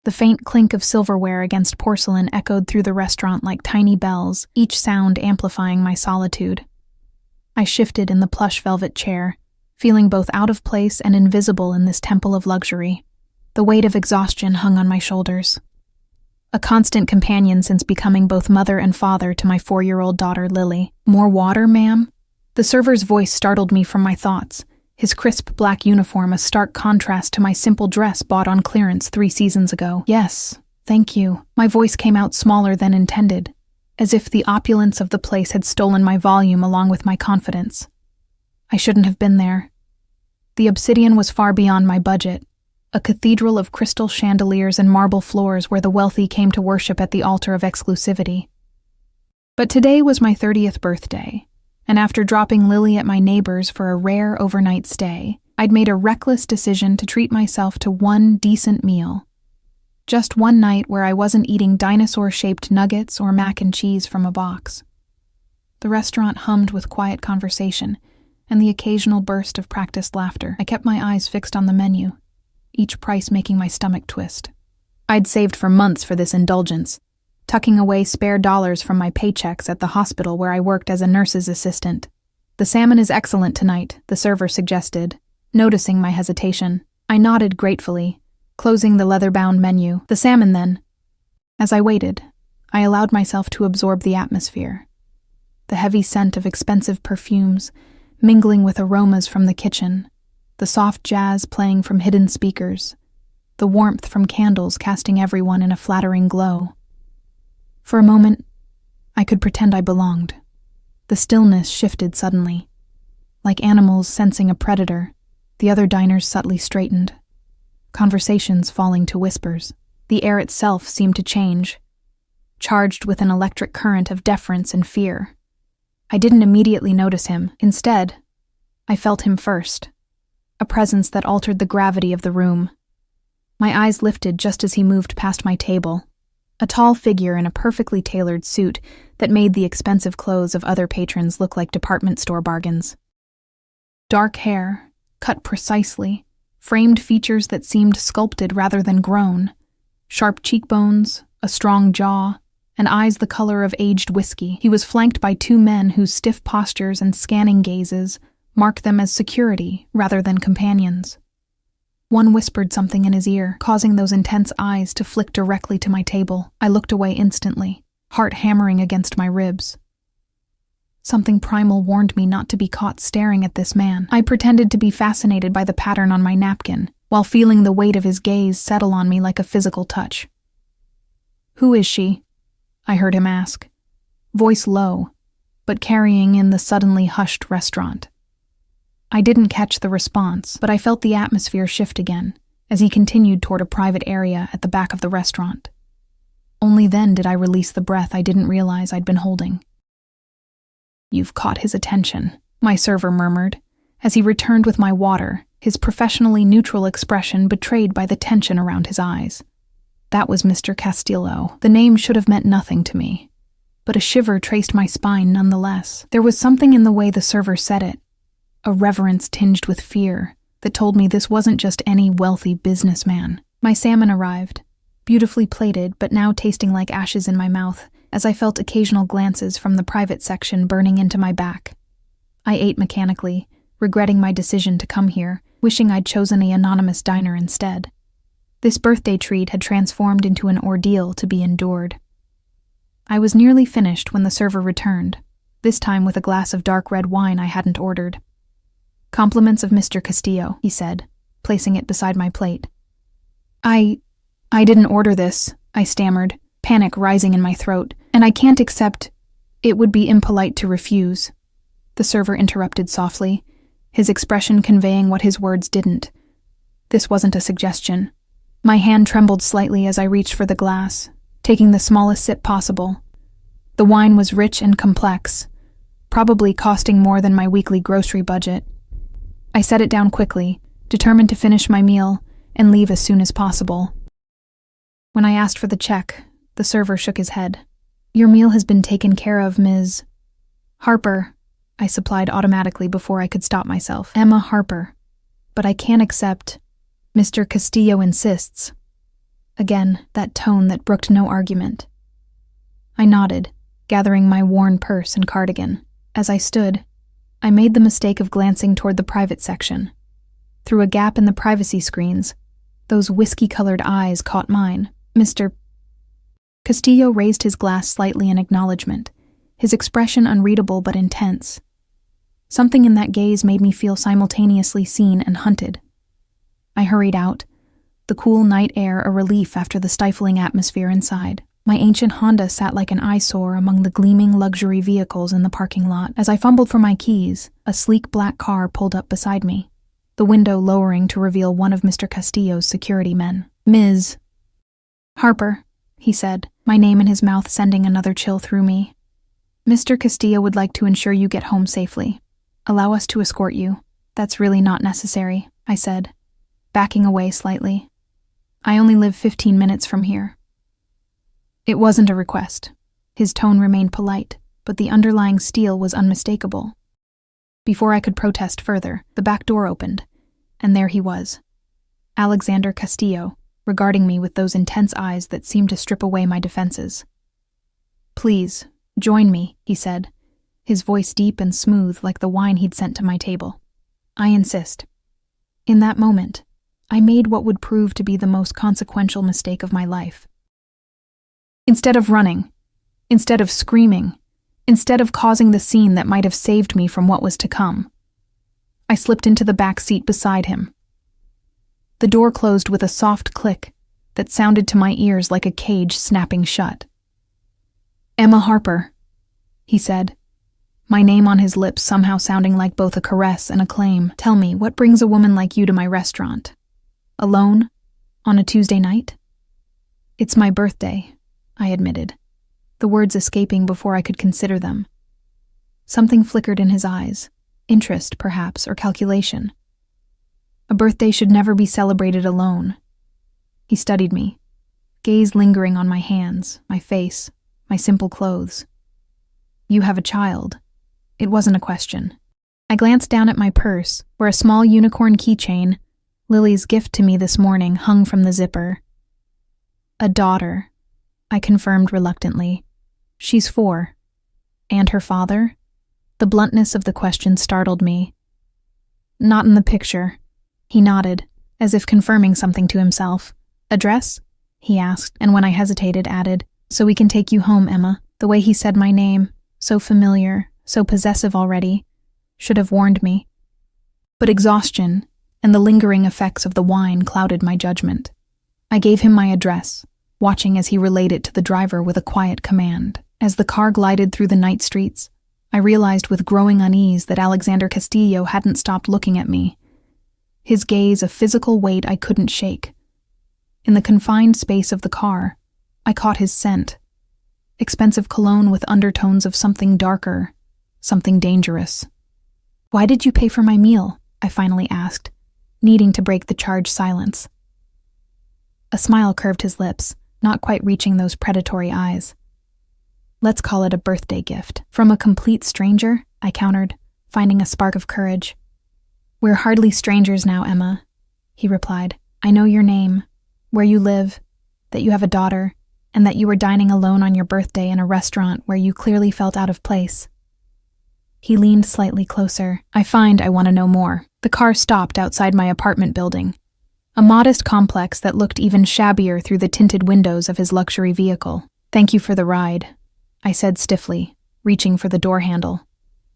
The faint clink of silverware against porcelain echoed through the restaurant like tiny bells, each sound amplifying my solitude. I shifted in the plush velvet chair, feeling both out of place and invisible in this temple of luxury. The weight of exhaustion hung on my shoulders. A constant companion since becoming both mother and father to my 4-year-old daughter, Lily. "More water, ma'am?" The server's voice startled me from my thoughts, his crisp black uniform a stark contrast to my simple dress bought on clearance 3 seasons ago. "Yes, thank you." My voice came out smaller than intended, as if the opulence of the place had stolen my volume along with my confidence. I shouldn't have been there. The obsidian was far beyond my budget, a cathedral of crystal chandeliers and marble floors where the wealthy came to worship at the altar of exclusivity. But today was my 30th birthday, and after dropping Lily at my neighbor's for a rare overnight stay, I'd made a reckless decision to treat myself to one decent meal. Just one night where I wasn't eating dinosaur-shaped nuggets or mac and cheese from a box. The restaurant hummed with quiet conversation and the occasional burst of practiced laughter. I kept my eyes fixed on the menu, each price making my stomach twist. I'd saved for months for this indulgence, tucking away spare dollars from my paychecks at the hospital where I worked as a nurse's assistant. "The salmon is excellent tonight," the server suggested, noticing my hesitation. I nodded gratefully, closing the leather-bound menu. "The salmon, then." As I waited, I allowed myself to absorb the atmosphere. The heavy scent of expensive perfumes, mingling with aromas from the kitchen, the soft jazz playing from hidden speakers, the warmth from candles casting everyone in a flattering glow. For a moment, I could pretend I belonged. The stillness shifted suddenly. Like animals sensing a predator, the other diners subtly straightened, conversations falling to whispers. The air itself seemed to change, charged with an electric current of deference and fear. I didn't immediately notice him. Instead, I felt him first, a presence that altered the gravity of the room. My eyes lifted just as he moved past my table, a tall figure in a perfectly tailored suit that made the expensive clothes of other patrons look like department store bargains. Dark hair, cut precisely, framed features that seemed sculpted rather than grown, sharp cheekbones, a strong jaw, and eyes the color of aged whiskey. He was flanked by 2 men whose stiff postures and scanning gazes marked them as security rather than companions. One whispered something in his ear, causing those intense eyes to flick directly to my table. I looked away instantly, heart hammering against my ribs. Something primal warned me not to be caught staring at this man. I pretended to be fascinated by the pattern on my napkin, while feeling the weight of his gaze settle on me like a physical touch. "Who is she?" I heard him ask, voice low, but carrying in the suddenly hushed restaurant. I didn't catch the response, but I felt the atmosphere shift again as he continued toward a private area at the back of the restaurant. Only then did I release the breath I didn't realize I'd been holding. "You've caught his attention," my server murmured, as he returned with my water, his professionally neutral expression betrayed by the tension around his eyes. That was Mr. Castillo. The name should have meant nothing to me, but a shiver traced my spine nonetheless. There was something in the way the server said it, a reverence tinged with fear, that told me this wasn't just any wealthy businessman. My salmon arrived, beautifully plated but now tasting like ashes in my mouth, as I felt occasional glances from the private section burning into my back. I ate mechanically, regretting my decision to come here, wishing I'd chosen the anonymous diner instead. This birthday treat had transformed into an ordeal to be endured. I was nearly finished when the server returned, this time with a glass of dark red wine I hadn't ordered. "Compliments of Mr. Castillo," he said, placing it beside my plate. I didn't order this," I stammered, panic rising in my throat, "and I can't accept. It would be impolite to refuse." The server interrupted softly, his expression conveying what his words didn't. This wasn't a suggestion. My hand trembled slightly as I reached for the glass, taking the smallest sip possible. The wine was rich and complex, probably costing more than my weekly grocery budget. I set it down quickly, determined to finish my meal and leave as soon as possible. When I asked for the check, the server shook his head. "Your meal has been taken care of, Ms. Harper," I supplied automatically before I could stop myself. "Emma Harper. But I can't accept. Mr. Castillo insists." Again, that tone that brooked no argument. I nodded, gathering my worn purse and cardigan. As I stood, I made the mistake of glancing toward the private section. Through a gap in the privacy screens, those whiskey-colored eyes caught mine. Mr. Castillo raised his glass slightly in acknowledgement, his expression unreadable but intense. Something in that gaze made me feel simultaneously seen and hunted. I hurried out, the cool night air a relief after the stifling atmosphere inside. My ancient Honda sat like an eyesore among the gleaming luxury vehicles in the parking lot. As I fumbled for my keys, a sleek black car pulled up beside me, the window lowering to reveal one of Mr. Castillo's security men. Ms. Harper, he said, my name in his mouth sending another chill through me. Mr. Castillo would like to ensure you get home safely. Allow us to escort you. That's really not necessary, I said, backing away slightly. I only live 15 minutes from here. It wasn't a request. His tone remained polite, but the underlying steel was unmistakable. Before I could protest further, the back door opened, and there he was, Alexander Castillo, regarding me with those intense eyes that seemed to strip away my defenses. Please, join me, he said, his voice deep and smooth like the wine he'd sent to my table. I insist. In that moment, I made what would prove to be the most consequential mistake of my life. Instead of running, instead of screaming, instead of causing the scene that might have saved me from what was to come, I slipped into the back seat beside him. The door closed with a soft click that sounded to my ears like a cage snapping shut. Emma Harper, he said, my name on his lips somehow sounding like both a caress and a claim. Tell me, what brings a woman like you to my restaurant? Alone? On a Tuesday night? It's my birthday, I admitted, the words escaping before I could consider them. Something flickered in his eyes, interest, perhaps, or calculation. A birthday should never be celebrated alone. He studied me, gaze lingering on my hands, my face, my simple clothes. You have a child. It wasn't a question. I glanced down at my purse, where a small unicorn keychain, Lily's gift to me this morning, hung from the zipper. A daughter, I confirmed reluctantly. She's 4. And her father? The bluntness of the question startled me. Not in the picture. He nodded, as if confirming something to himself. Address? He asked, and when I hesitated, added, so we can take you home, Emma. The way he said my name, so familiar, so possessive already, should have warned me. But exhaustion and the lingering effects of the wine clouded my judgment. I gave him my address, watching as he relayed it to the driver with a quiet command. As the car glided through the night streets, I realized with growing unease that Alexander Castillo hadn't stopped looking at me, his gaze a physical weight I couldn't shake. In the confined space of the car, I caught his scent, expensive cologne with undertones of something darker, something dangerous. Why did you pay for my meal? I finally asked, needing to break the charged silence. A smile curved his lips, not quite reaching those predatory eyes. Let's call it a birthday gift. From a complete stranger, I countered, finding a spark of courage. We're hardly strangers now, Emma, he replied. I know your name, where you live, that you have a daughter, and that you were dining alone on your birthday in a restaurant where you clearly felt out of place. He leaned slightly closer. I find I want to know more. The car stopped outside my apartment building, a modest complex that looked even shabbier through the tinted windows of his luxury vehicle. Thank you for the ride, I said stiffly, reaching for the door handle.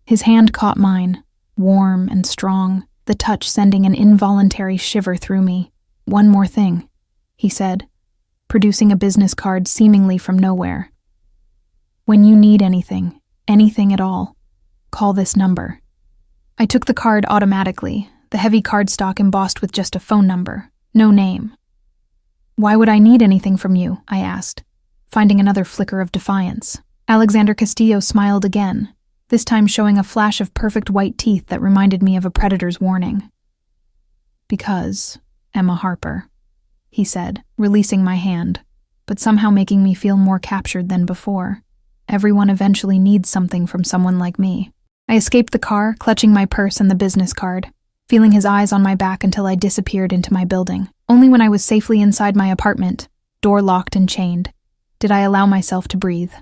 His hand caught mine, warm and strong, the touch sending an involuntary shiver through me. One more thing, he said, producing a business card seemingly from nowhere. When you need anything, anything at all, call this number. I took the card automatically, the heavy cardstock embossed with just a phone number, no name. Why would I need anything from you? I asked, finding another flicker of defiance. Alexander Castillo smiled again, this time showing a flash of perfect white teeth that reminded me of a predator's warning. Because, Emma Harper, he said, releasing my hand, but somehow making me feel more captured than before. Everyone eventually needs something from someone like me. I escaped the car, clutching my purse and the business card, feeling his eyes on my back until I disappeared into my building. Only when I was safely inside my apartment, door locked and chained. Did I allow myself to breathe?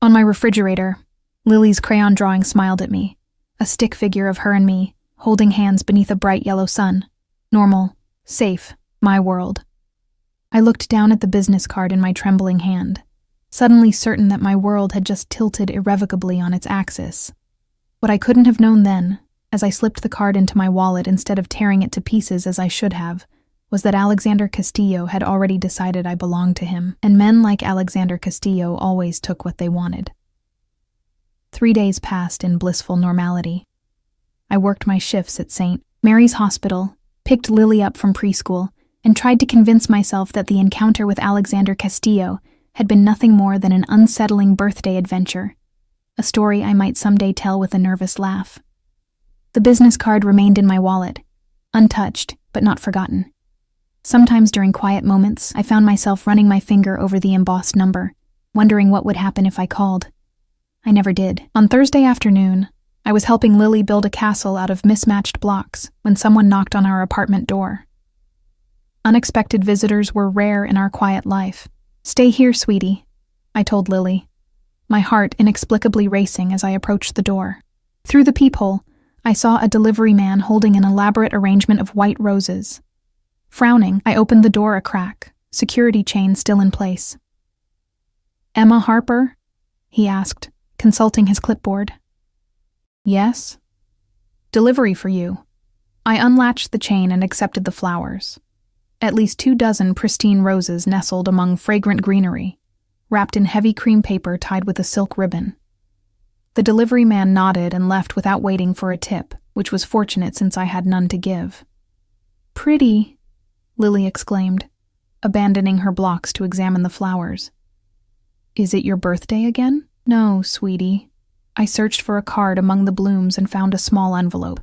On my refrigerator, Lily's crayon drawing smiled at me, a stick figure of her and me, holding hands beneath a bright yellow sun. Normal, safe, my world. I looked down at the business card in my trembling hand, suddenly certain that my world had just tilted irrevocably on its axis. What I couldn't have known then, as I slipped the card into my wallet instead of tearing it to pieces as I should have, was that Alexander Castillo had already decided I belonged to him, and men like Alexander Castillo always took what they wanted. 3 days passed in blissful normality. I worked my shifts at St. Mary's Hospital, picked Lily up from preschool, and tried to convince myself that the encounter with Alexander Castillo had been nothing more than an unsettling birthday adventure, a story I might someday tell with a nervous laugh. The business card remained in my wallet, untouched but not forgotten. Sometimes during quiet moments, I found myself running my finger over the embossed number, wondering what would happen if I called. I never did. On Thursday afternoon, I was helping Lily build a castle out of mismatched blocks when someone knocked on our apartment door. Unexpected visitors were rare in our quiet life. "Stay here, sweetie," I told Lily, my heart inexplicably racing as I approached the door. Through the peephole, I saw a delivery man holding an elaborate arrangement of white roses. Frowning, I opened the door a crack, security chain still in place. "Emma Harper?" he asked, consulting his clipboard. "Yes?" "Delivery for you." I unlatched the chain and accepted the flowers. At least 24 pristine roses nestled among fragrant greenery, wrapped in heavy cream paper tied with a silk ribbon. The delivery man nodded and left without waiting for a tip, which was fortunate since I had none to give. "Pretty," Lily exclaimed, abandoning her blocks to examine the flowers. "Is it your birthday again?" "No, sweetie." I searched for a card among the blooms and found a small envelope.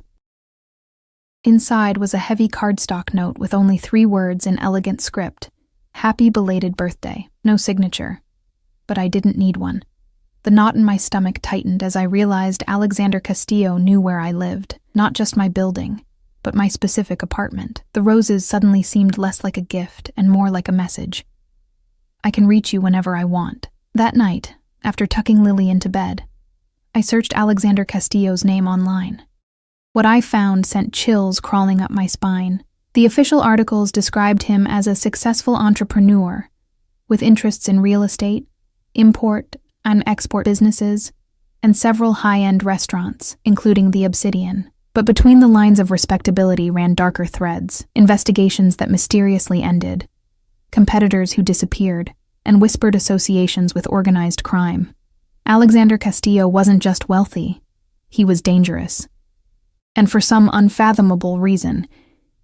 Inside was a heavy cardstock note with only 3 words in elegant script. "Happy belated birthday." No signature. But I didn't need one. The knot in my stomach tightened as I realized Alexander Castillo knew where I lived, not just my building, but my specific apartment. The roses suddenly seemed less like a gift and more like a message. "I can reach you whenever I want." That night, after tucking Lily into bed, I searched Alexander Castillo's name online. What I found sent chills crawling up my spine. The official articles described him as a successful entrepreneur, with interests in real estate, import and export businesses, and several high-end restaurants, including the Obsidian. But between the lines of respectability ran darker threads, investigations that mysteriously ended, competitors who disappeared, and whispered associations with organized crime. Alexander Castillo wasn't just wealthy, he was dangerous. And for some unfathomable reason,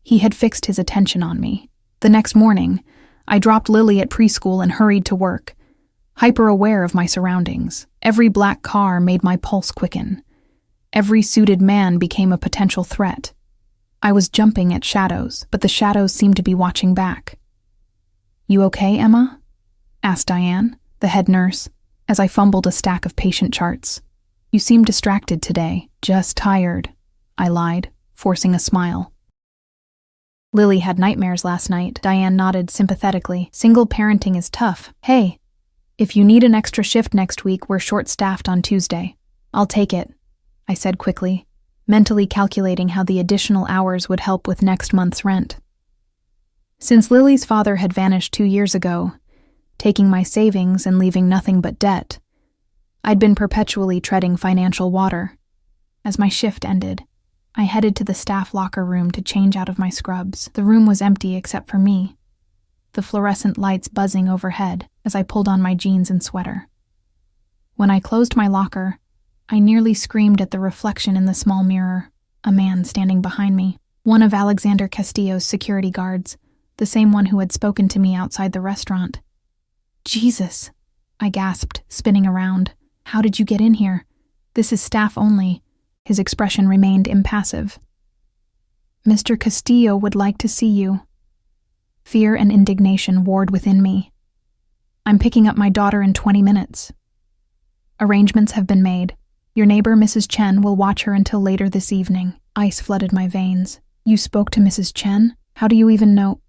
he had fixed his attention on me. The next morning, I dropped Lily at preschool and hurried to work, hyper-aware of my surroundings. Every black car made my pulse quicken. Every suited man became a potential threat. I was jumping at shadows, but the shadows seemed to be watching back. "You okay, Emma?" asked Diane, the head nurse, as I fumbled a stack of patient charts. "You seem distracted today." "Just tired," I lied, forcing a smile. "Lily had nightmares last night," Diane nodded sympathetically. "Single parenting is tough." "Hey, if you need an extra shift next week, we're short-staffed on Tuesday." "I'll take it," I said quickly, mentally calculating how the additional hours would help with next month's rent. Since Lily's father had vanished 2 years ago, taking my savings and leaving nothing but debt, I'd been perpetually treading financial water. As my shift ended, I headed to the staff locker room to change out of my scrubs. The room was empty except for me, the fluorescent lights buzzing overhead as I pulled on my jeans and sweater. When I closed my locker, I nearly screamed at the reflection in the small mirror, a man standing behind me, one of Alexander Castillo's security guards, the same one who had spoken to me outside the restaurant. "Jesus," I gasped, spinning around. "How did you get in here? This is staff only." His expression remained impassive. "Mr. Castillo would like to see you." Fear and indignation warred within me. "I'm picking up my daughter in 20 minutes. Arrangements have been made. Your neighbor, Mrs. Chen, will watch her until later this evening." Ice flooded my veins. "You spoke to Mrs. Chen? How do you even know?"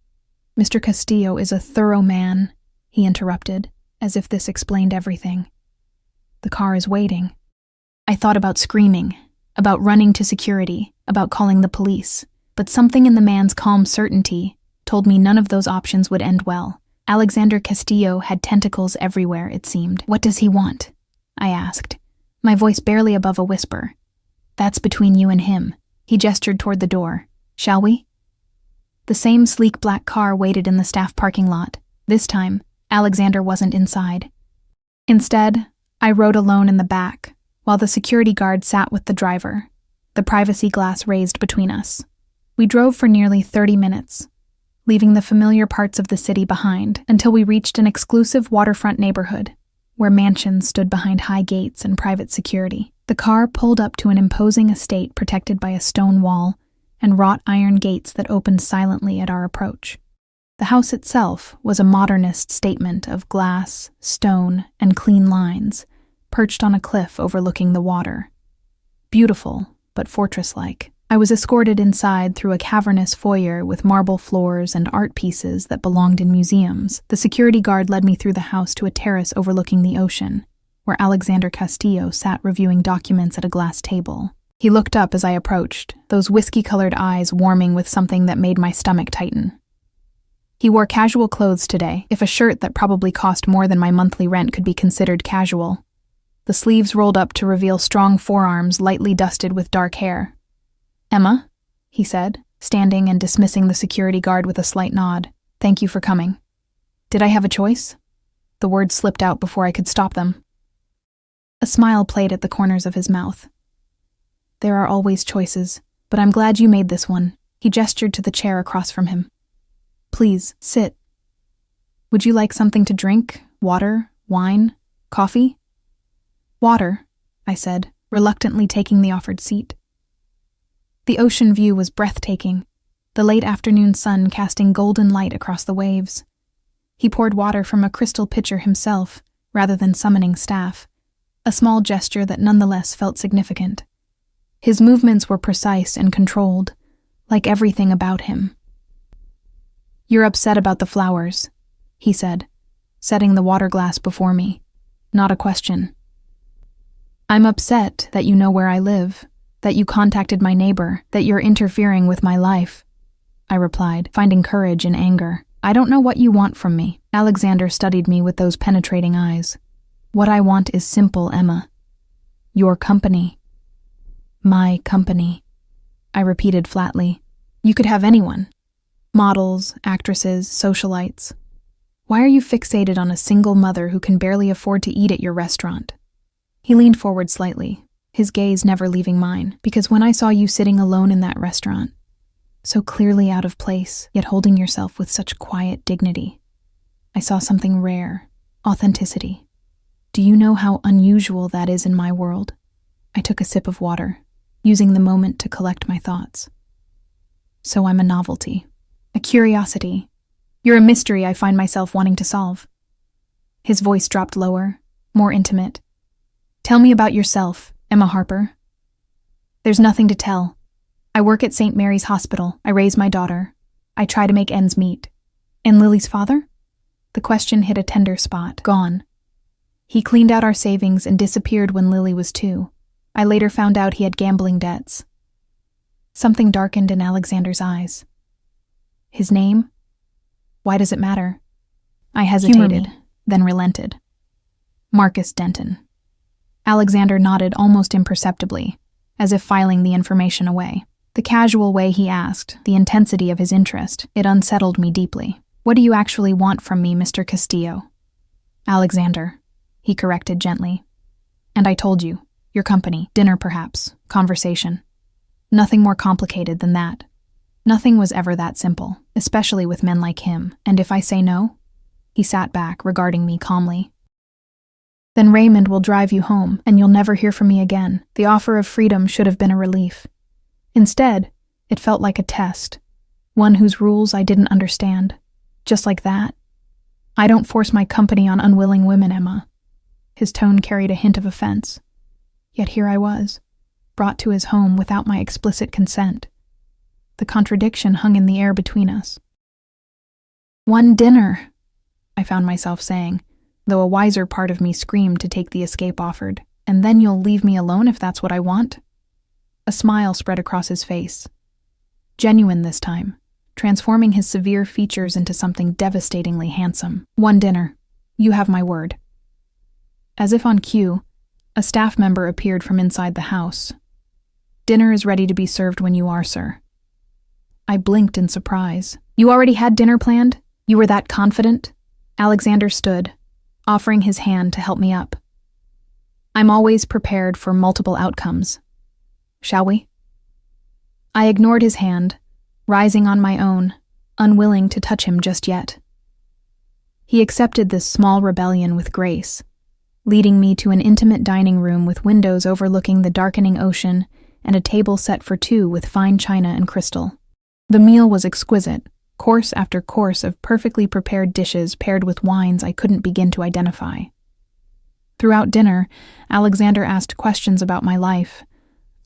"Mr. Castillo is a thorough man. he interrupted, as if this explained everything. The car is waiting. I thought about screaming, about running to security, about calling the police, but something in the man's calm certainty told me none of those options would end well. Alexander Castillo had tentacles everywhere, it seemed. What does he want? I asked, my voice barely above a whisper. That's between you and him. He gestured toward the door. Shall we? The same sleek black car waited in the staff parking lot. This time, Alexander wasn't inside. Instead, I rode alone in the back, while the security guard sat with the driver, the privacy glass raised between us. We drove for nearly 30 minutes, leaving the familiar parts of the city behind until we reached an exclusive waterfront neighborhood, where mansions stood behind high gates and private security. The car pulled up to an imposing estate protected by a stone wall and wrought iron gates that opened silently at our approach. The house itself was a modernist statement of glass, stone, and clean lines, perched on a cliff overlooking the water. Beautiful, but fortress-like. I was escorted inside through a cavernous foyer with marble floors and art pieces that belonged in museums. The security guard led me through the house to a terrace overlooking the ocean, where Alexander Castillo sat reviewing documents at a glass table. He looked up as I approached, those whiskey-colored eyes warming with something that made my stomach tighten. He wore casual clothes today, if a shirt that probably cost more than my monthly rent could be considered casual. The sleeves rolled up to reveal strong forearms lightly dusted with dark hair. Emma, he said, standing and dismissing the security guard with a slight nod. Thank you for coming. Did I have a choice? The words slipped out before I could stop them. A smile played at the corners of his mouth. There are always choices, but I'm glad you made this one. He gestured to the chair across from him. Please, sit. Would you like something to drink? Water? Wine? Coffee? Water, I said, reluctantly taking the offered seat. The ocean view was breathtaking, the late afternoon sun casting golden light across the waves. He poured water from a crystal pitcher himself, rather than summoning staff, a small gesture that nonetheless felt significant. His movements were precise and controlled, like everything about him. You're upset about the flowers, he said, setting the water glass before me. Not a question. I'm upset that you know where I live, that you contacted my neighbor, that you're interfering with my life, I replied, finding courage in anger. I don't know what you want from me. Alexander studied me with those penetrating eyes. What I want is simple, Emma. Your company. My company, I repeated flatly. You could have anyone. Models, actresses, socialites. Why are you fixated on a single mother who can barely afford to eat at your restaurant? He leaned forward slightly, his gaze never leaving mine, because when I saw you sitting alone in that restaurant, so clearly out of place, yet holding yourself with such quiet dignity, I saw something rare, authenticity. Do you know how unusual that is in my world? I took a sip of water, using the moment to collect my thoughts. So I'm a novelty, a curiosity. You're a mystery I find myself wanting to solve. His voice dropped lower, more intimate. Tell me about yourself, Emma Harper. There's nothing to tell. I work at St. Mary's Hospital. I raise my daughter. I try to make ends meet. And Lily's father? The question hit a tender spot. Gone. He cleaned out our savings and disappeared when Lily was 2. I later found out he had gambling debts. Something darkened in Alexander's eyes. His name? Why does it matter? I hesitated, then relented. Marcus Denton. Alexander nodded almost imperceptibly, as if filing the information away. The casual way he asked, the intensity of his interest, it unsettled me deeply. What do you actually want from me, Mr. Castillo? Alexander, he corrected gently. And I told you, your company, dinner perhaps, conversation. Nothing more complicated than that. Nothing was ever that simple, especially with men like him, and if I say no? He sat back, regarding me calmly. Then Raymond will drive you home, and you'll never hear from me again. The offer of freedom should have been a relief. Instead, it felt like a test, one whose rules I didn't understand. Just like that. I don't force my company on unwilling women, Emma. His tone carried a hint of offense. Yet here I was, brought to his home without my explicit consent. The contradiction hung in the air between us. One dinner, I found myself saying, though a wiser part of me screamed to take the escape offered. And then you'll leave me alone if that's what I want? A smile spread across his face. Genuine this time, transforming his severe features into something devastatingly handsome. One dinner. You have my word. As if on cue, a staff member appeared from inside the house. Dinner is ready to be served when you are, sir. I blinked in surprise. You already had dinner planned? You were that confident? Alexander stood, offering his hand to help me up. I'm always prepared for multiple outcomes. Shall we? I ignored his hand, rising on my own, unwilling to touch him just yet. He accepted this small rebellion with grace, leading me to an intimate dining room with windows overlooking the darkening ocean and a table set for two with fine china and crystal. The meal was exquisite, course after course of perfectly prepared dishes paired with wines I couldn't begin to identify. Throughout dinner, Alexander asked questions about my life,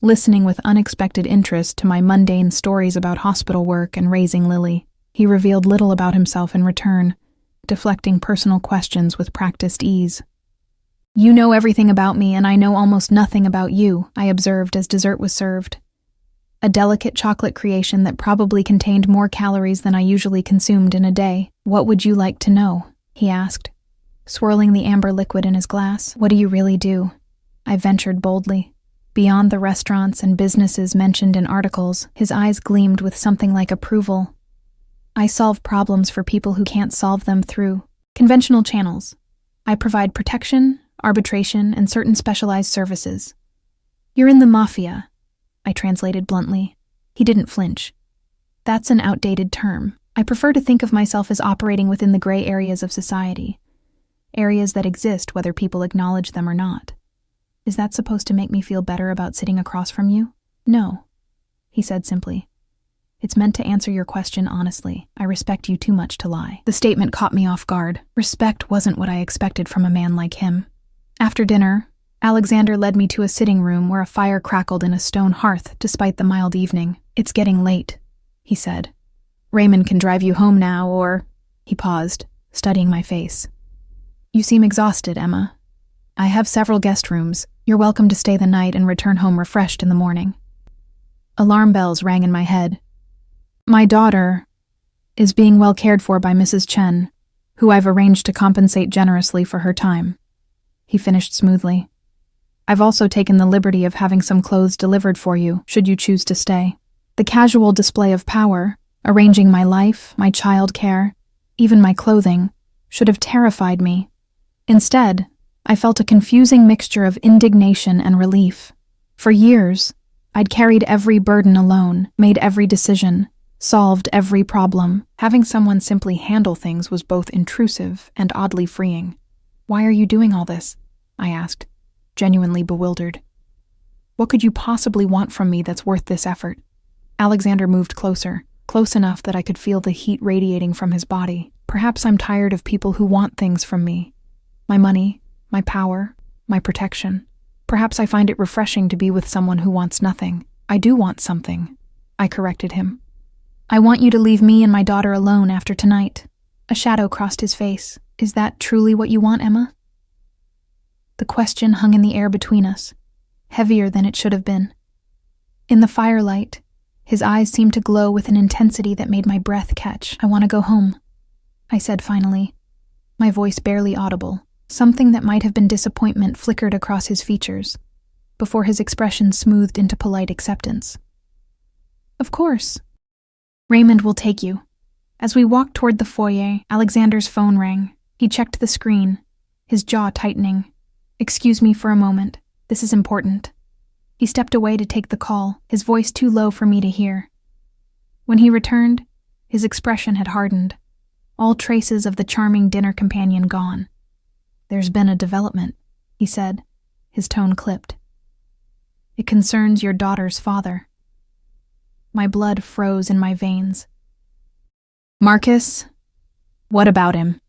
listening with unexpected interest to my mundane stories about hospital work and raising Lily. He revealed little about himself in return, deflecting personal questions with practiced ease. You know everything about me, and I know almost nothing about you, I observed as dessert was served. A delicate chocolate creation that probably contained more calories than I usually consumed in a day. What would you like to know? He asked, swirling the amber liquid in his glass. What do you really do? I ventured boldly. Beyond the restaurants and businesses mentioned in articles, his eyes gleamed with something like approval. I solve problems for people who can't solve them through conventional channels. I provide protection, arbitration, and certain specialized services. You're in the Mafia, I translated bluntly. He didn't flinch. That's an outdated term. I prefer to think of myself as operating within the gray areas of society. Areas that exist whether people acknowledge them or not. Is that supposed to make me feel better about sitting across from you? No, he said simply. It's meant to answer your question honestly. I respect you too much to lie. The statement caught me off guard. Respect wasn't what I expected from a man like him. After dinner, Alexander led me to a sitting room where a fire crackled in a stone hearth despite the mild evening. It's getting late, he said. Raymond can drive you home now, or... He paused, studying my face. You seem exhausted, Emma. I have several guest rooms. You're welcome to stay the night and return home refreshed in the morning. Alarm bells rang in my head. My daughter is being well cared for by Mrs. Chen, who I've arranged to compensate generously for her time. He finished smoothly. I've also taken the liberty of having some clothes delivered for you, should you choose to stay. The casual display of power, arranging my life, my child care, even my clothing, should have terrified me. Instead, I felt a confusing mixture of indignation and relief. For years, I'd carried every burden alone, made every decision, solved every problem. Having someone simply handle things was both intrusive and oddly freeing. Why are you doing all this? I asked, genuinely bewildered. What could you possibly want from me that's worth this effort? Alexander moved closer, close enough that I could feel the heat radiating from his body. Perhaps I'm tired of people who want things from me. My money, my power, my protection. Perhaps I find it refreshing to be with someone who wants nothing. I do want something, I corrected him. I want you to leave me and my daughter alone after tonight. A shadow crossed his face. Is that truly what you want, Emma? The question hung in the air between us, heavier than it should have been. In the firelight, his eyes seemed to glow with an intensity that made my breath catch. I want to go home, I said finally, my voice barely audible. Something that might have been disappointment flickered across his features, before his expression smoothed into polite acceptance. Of course. Raymond will take you. As we walked toward the foyer, Alexander's phone rang. He checked the screen, his jaw tightening. Excuse me for a moment. This is important. He stepped away to take the call, his voice too low for me to hear. When he returned, his expression had hardened, all traces of the charming dinner companion gone. There's been a development, he said, his tone clipped. It concerns your daughter's father. My blood froze in my veins. Marcus? What about him?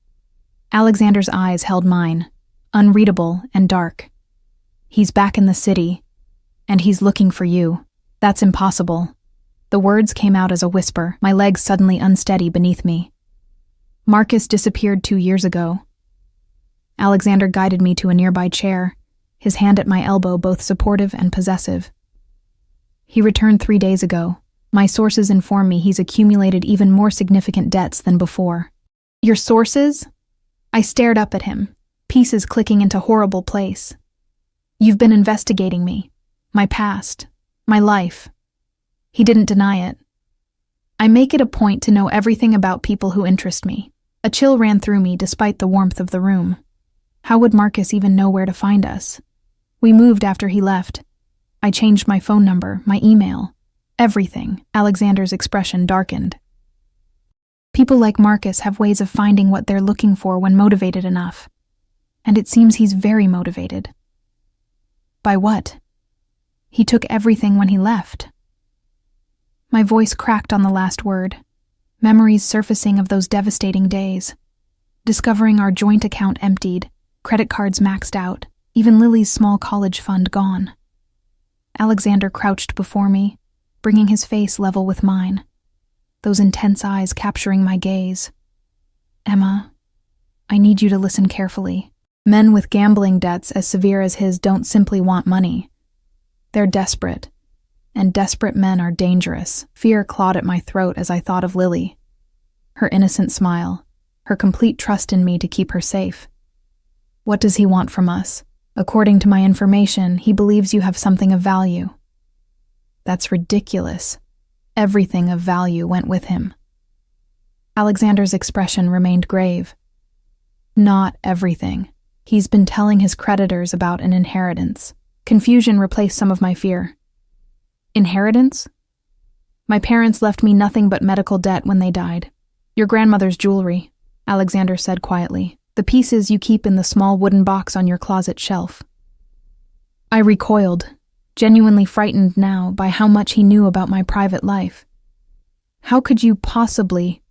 Alexander's eyes held mine, unreadable and dark. He's back in the city, and he's looking for you. That's impossible. The words came out as a whisper, my legs suddenly unsteady beneath me. Marcus disappeared 2 years ago. Alexander guided me to a nearby chair, his hand at my elbow both supportive and possessive. He returned 3 days ago. My sources inform me he's accumulated even more significant debts than before. Your sources? I stared up at him, pieces clicking into horrible place. You've been investigating me, my past, my life. He didn't deny it. I make it a point to know everything about people who interest me. A chill ran through me despite the warmth of the room. How would Marcus even know where to find us? We moved after he left. I changed my phone number, my email, everything. Alexander's expression darkened. People like Marcus have ways of finding what they're looking for when motivated enough. And it seems he's very motivated. By what? He took everything when he left. My voice cracked on the last word. Memories surfacing of those devastating days. Discovering our joint account emptied, credit cards maxed out, even Lily's small college fund gone. Alexander crouched before me, bringing his face level with mine, those intense eyes capturing my gaze. Emma, I need you to listen carefully. Men with gambling debts as severe as his don't simply want money. They're desperate, and desperate men are dangerous. Fear clawed at my throat as I thought of Lily. Her innocent smile, her complete trust in me to keep her safe. What does he want from us? According to my information, he believes you have something of value. That's ridiculous. Everything of value went with him. Alexander's expression remained grave. Not everything. He's been telling his creditors about an inheritance. Confusion replaced some of my fear. Inheritance? My parents left me nothing but medical debt when they died. Your grandmother's jewelry, Alexander said quietly. The pieces you keep in the small wooden box on your closet shelf. I recoiled, genuinely frightened now by how much he knew about my private life. How could you possibly?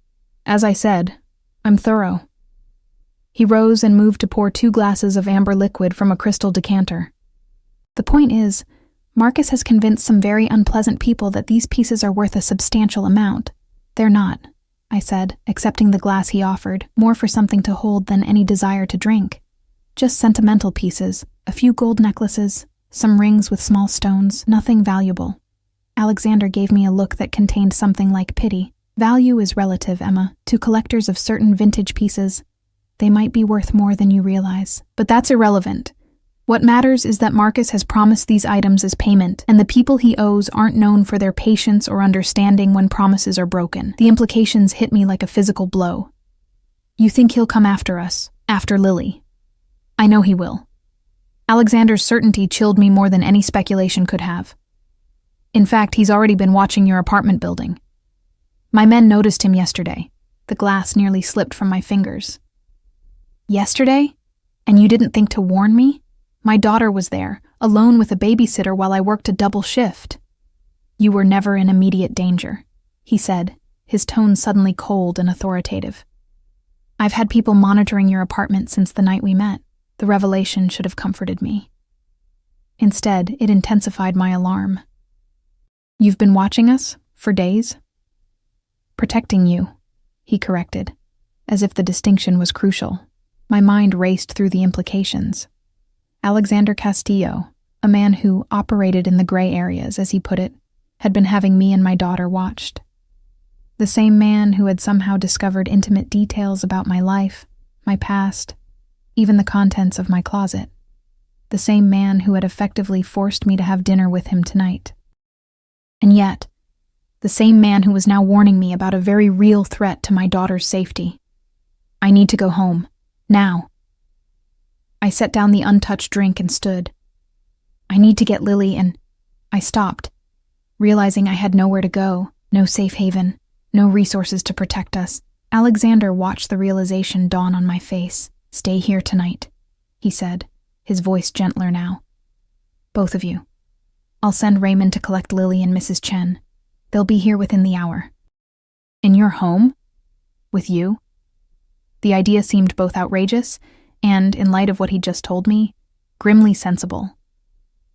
As I said, I'm thorough. He rose and moved to pour 2 glasses of amber liquid from a crystal decanter. The point is, Marcus has convinced some very unpleasant people that these pieces are worth a substantial amount. They're not, I said, accepting the glass he offered, more for something to hold than any desire to drink. Just sentimental pieces, a few gold necklaces, some rings with small stones, nothing valuable. Alexander gave me a look that contained something like pity. Value is relative, Emma. To collectors of certain vintage pieces, they might be worth more than you realize. But that's irrelevant. What matters is that Marcus has promised these items as payment, and the people he owes aren't known for their patience or understanding when promises are broken. The implications hit me like a physical blow. You think he'll come after us, after Lily? I know he will. Alexander's certainty chilled me more than any speculation could have. In fact, he's already been watching your apartment building. My men noticed him yesterday. The glass nearly slipped from my fingers. Yesterday? And you didn't think to warn me? My daughter was there, alone with a babysitter while I worked a double shift. You were never in immediate danger, he said, his tone suddenly cold and authoritative. I've had people monitoring your apartment since the night we met. The revelation should have comforted me. Instead, it intensified my alarm. You've been watching us? For days? Protecting you, he corrected, as if the distinction was crucial. My mind raced through the implications. Alexander Castillo, a man who operated in the gray areas, as he put it, had been having me and my daughter watched. The same man who had somehow discovered intimate details about my life, my past, even the contents of my closet. The same man who had effectively forced me to have dinner with him tonight. And yet, the same man who was now warning me about a very real threat to my daughter's safety. I need to go home. Now. I set down the untouched drink and stood. I need to get Lily and... I stopped, realizing I had nowhere to go, no safe haven, no resources to protect us. Alexander watched the realization dawn on my face. Stay here tonight, he said, his voice gentler now. Both of you. I'll send Raymond to collect Lily and Mrs. Chen. They'll be here within the hour. In your home? With you? The idea seemed both outrageous and, in light of what he'd just told me, grimly sensible.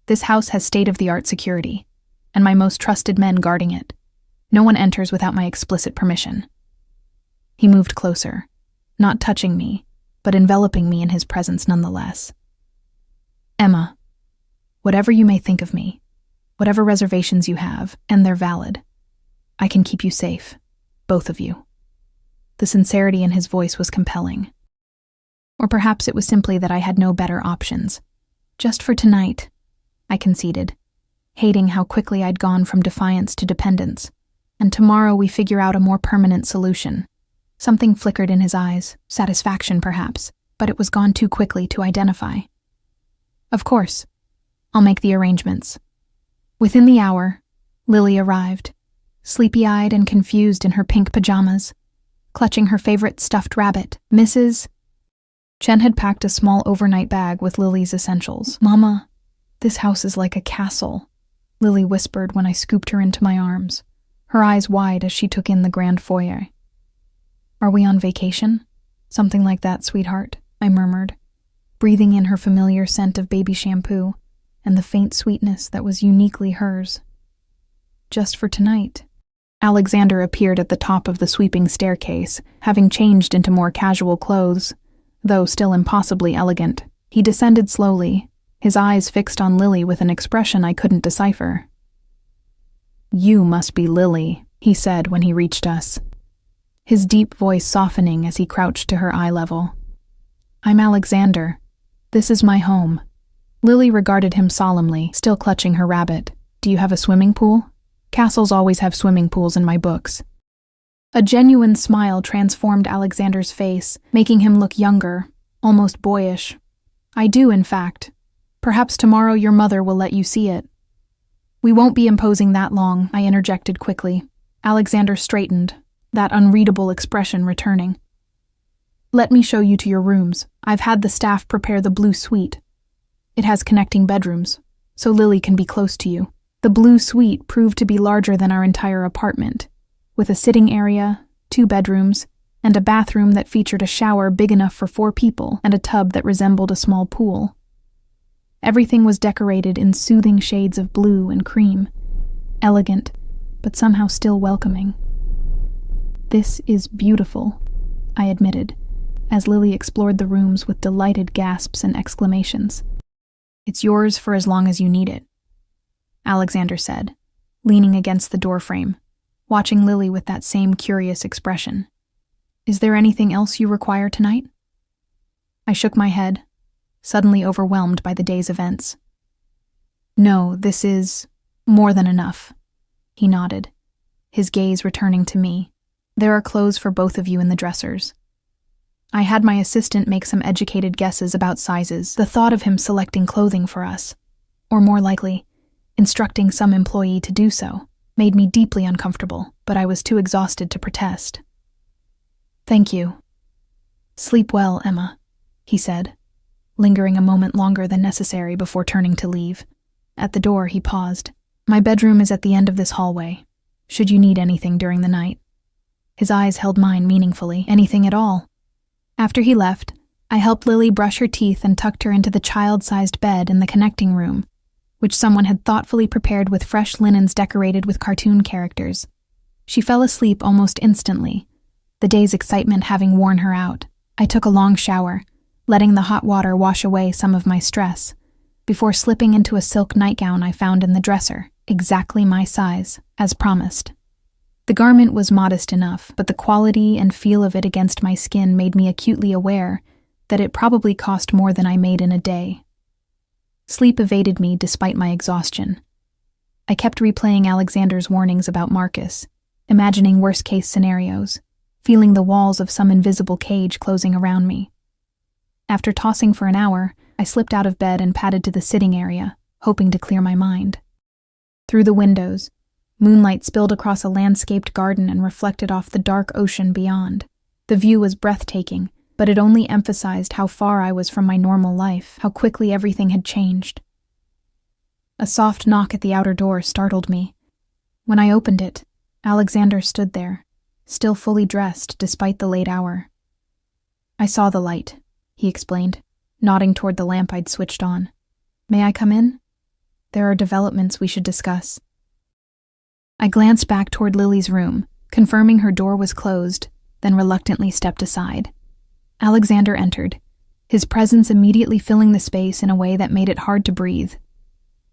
This house has state-of-the-art security, and my most trusted men guarding it. No one enters without my explicit permission. He moved closer, not touching me, but enveloping me in his presence nonetheless. Emma, whatever you may think of me, whatever reservations you have, and they're valid, I can keep you safe, both of you. The sincerity in his voice was compelling. Or perhaps it was simply that I had no better options. Just for tonight, I conceded, hating how quickly I'd gone from defiance to dependence. And tomorrow we figure out a more permanent solution. Something flickered in his eyes, satisfaction perhaps, but it was gone too quickly to identify. Of course, I'll make the arrangements. Within the hour, Lily arrived, sleepy-eyed and confused in her pink pajamas, clutching her favorite stuffed rabbit, Mrs. Chen had packed a small overnight bag with Lily's essentials. "Mama, this house is like a castle," Lily whispered when I scooped her into my arms, her eyes wide as she took in the grand foyer. "Are we on vacation?" "Something like that, sweetheart," I murmured, breathing in her familiar scent of baby shampoo and the faint sweetness that was uniquely hers. "Just for tonight." Alexander appeared at the top of the sweeping staircase, having changed into more casual clothes, though still impossibly elegant. He descended slowly, his eyes fixed on Lily with an expression I couldn't decipher. "You must be Lily," he said when he reached us, his deep voice softening as he crouched to her eye level. "I'm Alexander. This is my home." Lily regarded him solemnly, still clutching her rabbit. "Do you have a swimming pool? Castles always have swimming pools in my books." A genuine smile transformed Alexander's face, making him look younger, almost boyish. "I do, in fact. Perhaps tomorrow your mother will let you see it." "We won't be imposing that long," I interjected quickly. Alexander straightened, that unreadable expression returning. "Let me show you to your rooms. I've had the staff prepare the blue suite. It has connecting bedrooms, so Lily can be close to you." The blue suite proved to be larger than our entire apartment, with a sitting area, 2 bedrooms, and a bathroom that featured a shower big enough for 4 people and a tub that resembled a small pool. Everything was decorated in soothing shades of blue and cream, elegant, but somehow still welcoming. "This is beautiful," I admitted, as Lily explored the rooms with delighted gasps and exclamations. "It's yours for as long as you need it," Alexander said, leaning against the doorframe, watching Lily with that same curious expression. "Is there anything else you require tonight?" I shook my head, suddenly overwhelmed by the day's events. "No, this is more than enough," he nodded, his gaze returning to me. "There are clothes for both of you in the dressers." I had my assistant make some educated guesses about sizes. The thought of him selecting clothing for us, or more likely, instructing some employee to do so, made me deeply uncomfortable, but I was too exhausted to protest. "Thank you. Sleep well, Emma," he said, lingering a moment longer than necessary before turning to leave. At the door, he paused. "My bedroom is at the end of this hallway, should you need anything during the night." His eyes held mine meaningfully. "Anything at all." After he left, I helped Lily brush her teeth and tucked her into the child-sized bed in the connecting room, which someone had thoughtfully prepared with fresh linens decorated with cartoon characters. She fell asleep almost instantly, the day's excitement having worn her out. I took a long shower, letting the hot water wash away some of my stress, before slipping into a silk nightgown I found in the dresser, exactly my size, as promised. The garment was modest enough, but the quality and feel of it against my skin made me acutely aware that it probably cost more than I made in a day. Sleep evaded me despite my exhaustion. I kept replaying Alexander's warnings about Marcus, imagining worst-case scenarios, feeling the walls of some invisible cage closing around me. After tossing for an hour, I slipped out of bed and padded to the sitting area, hoping to clear my mind. Through the windows, moonlight spilled across a landscaped garden and reflected off the dark ocean beyond. The view was breathtaking, but it only emphasized how far I was from my normal life, how quickly everything had changed. A soft knock at the outer door startled me. When I opened it, Alexander stood there, still fully dressed despite the late hour. "I saw the light," he explained, nodding toward the lamp I'd switched on. "May I come in? There are developments we should discuss." I glanced back toward Lily's room, confirming her door was closed, then reluctantly stepped aside. Alexander entered, his presence immediately filling the space in a way that made it hard to breathe.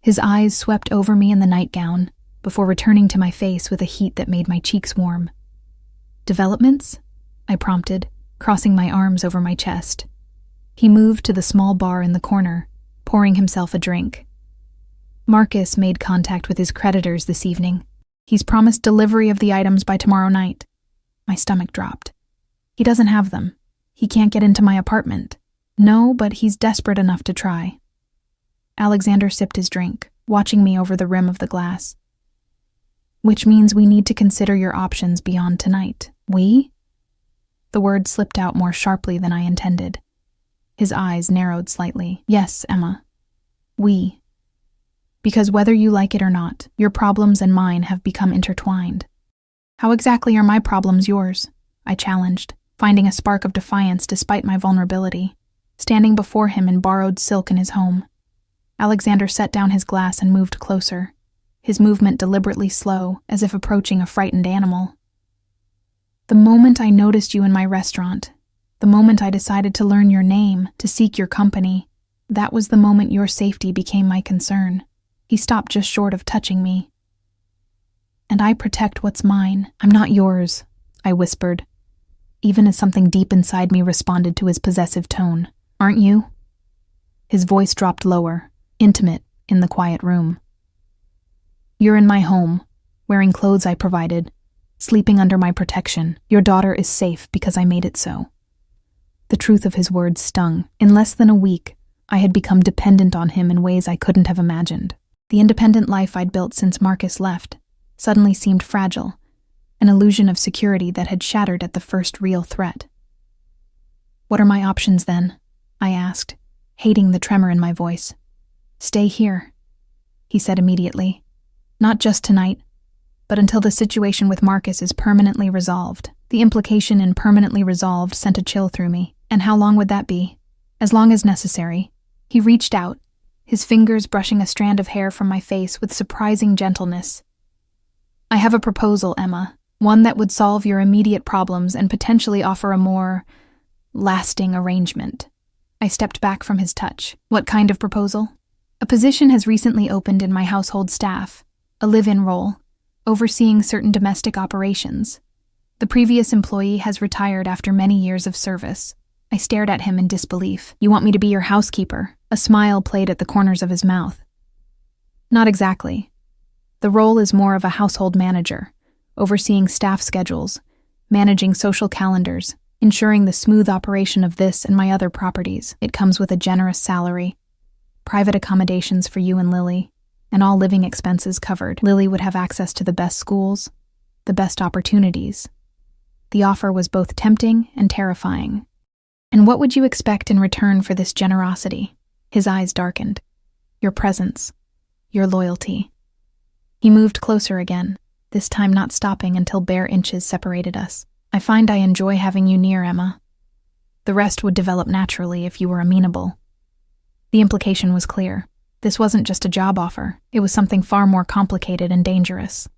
His eyes swept over me in the nightgown, before returning to my face with a heat that made my cheeks warm. "Developments?" I prompted, crossing my arms over my chest. He moved to the small bar in the corner, pouring himself a drink. "Marcus made contact with his creditors this evening. He's promised delivery of the items by tomorrow night." My stomach dropped. "He doesn't have them. He can't get into my apartment." "No, but he's desperate enough to try." Alexander sipped his drink, watching me over the rim of the glass. "Which means we need to consider your options beyond tonight." "We?" The word slipped out more sharply than I intended. His eyes narrowed slightly. "Yes, Emma. We. Because whether you like it or not, your problems and mine have become intertwined." "How exactly are my problems yours?" I challenged, finding a spark of defiance despite my vulnerability, standing before him in borrowed silk in his home. Alexander set down his glass and moved closer, his movement deliberately slow, as if approaching a frightened animal. "The moment I noticed you in my restaurant, the moment I decided to learn your name, to seek your company, that was the moment your safety became my concern." He stopped just short of touching me. "And I protect what's mine. I'm not yours," I whispered, even as something deep inside me responded to his possessive tone. "Aren't you?" His voice dropped lower, intimate, in the quiet room. "You're in my home, wearing clothes I provided, sleeping under my protection. Your daughter is safe because I made it so." The truth of his words stung. In less than a week, I had become dependent on him in ways I couldn't have imagined. The independent life I'd built since Marcus left suddenly seemed fragile, an illusion of security that had shattered at the first real threat. "What are my options then?" I asked, hating the tremor in my voice. "Stay here," he said immediately. "Not just tonight, but until the situation with Marcus is permanently resolved." The implication in permanently resolved sent a chill through me. "And how long would that be?" "As long as necessary." He reached out, his fingers brushing a strand of hair from my face with surprising gentleness. "I have a proposal, Emma, one that would solve your immediate problems and potentially offer a more lasting arrangement." I stepped back from his touch. "What kind of proposal?" "A position has recently opened in my household staff, a live-in role, overseeing certain domestic operations. The previous employee has retired after many years of service." I stared at him in disbelief. "You want me to be your housekeeper?" A smile played at the corners of his mouth. "Not exactly. The role is more of a household manager, overseeing staff schedules, managing social calendars, ensuring the smooth operation of this and my other properties. It comes with a generous salary, private accommodations for you and Lily, and all living expenses covered. Lily would have access to the best schools, the best opportunities." The offer was both tempting and terrifying. "And what would you expect in return for this generosity?" His eyes darkened. "Your presence, your loyalty." He moved closer again, this time not stopping until bare inches separated us. "I find I enjoy having you near, Emma. The rest would develop naturally if you were amenable." The implication was clear. This wasn't just a job offer, it was something far more complicated and dangerous.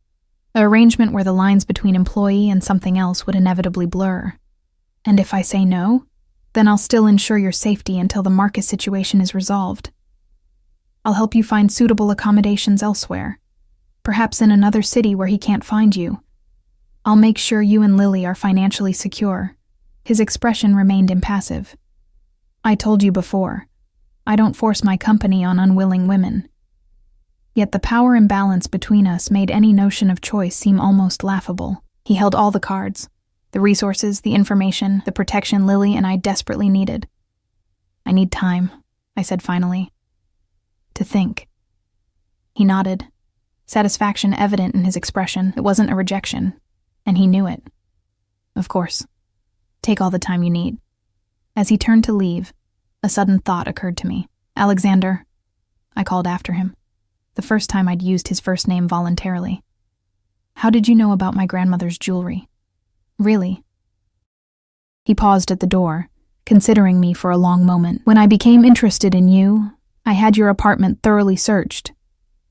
An arrangement where the lines between employee and something else would inevitably blur. "And if I say no, then I'll still ensure your safety until the Marcus situation is resolved. I'll help you find suitable accommodations elsewhere, perhaps in another city where he can't find you. I'll make sure you and Lily are financially secure." His expression remained impassive. "I told you before, I don't force my company on unwilling women." Yet the power imbalance between us made any notion of choice seem almost laughable. He held all the cards, the resources, the information, the protection Lily and I desperately needed. "I need time," I said finally. "To think." He nodded, satisfaction evident in his expression. It wasn't a rejection, and he knew it. "Of course. Take all the time you need." As he turned to leave, a sudden thought occurred to me. "Alexander," I called after him, the first time I'd used his first name voluntarily. "How did you know about my grandmother's jewelry?" "Really?" He paused at the door, considering me for a long moment. "When I became interested in you, I had your apartment thoroughly searched.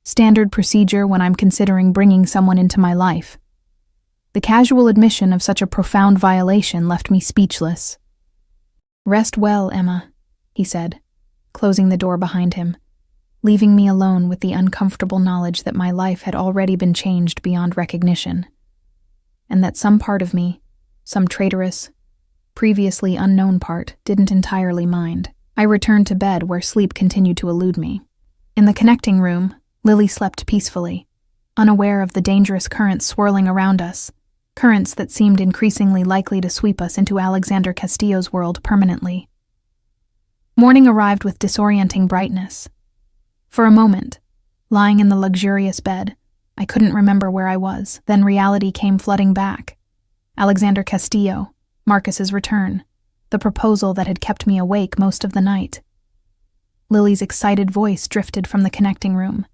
Standard procedure when I'm considering bringing someone into my life." The casual admission of such a profound violation left me speechless. "Rest well, Emma," he said, closing the door behind him, leaving me alone with the uncomfortable knowledge that my life had already been changed beyond recognition, and that some part of me, some traitorous, previously unknown part, didn't entirely mind. I returned to bed where sleep continued to elude me. In the connecting room, Lily slept peacefully, unaware of the dangerous currents swirling around us, currents that seemed increasingly likely to sweep us into Alexander Castillo's world permanently. Morning arrived with disorienting brightness. For a moment, lying in the luxurious bed, I couldn't remember where I was. Then reality came flooding back. Alexander Castillo, Marcus's return, the proposal that had kept me awake most of the night. Lily's excited voice drifted from the connecting room.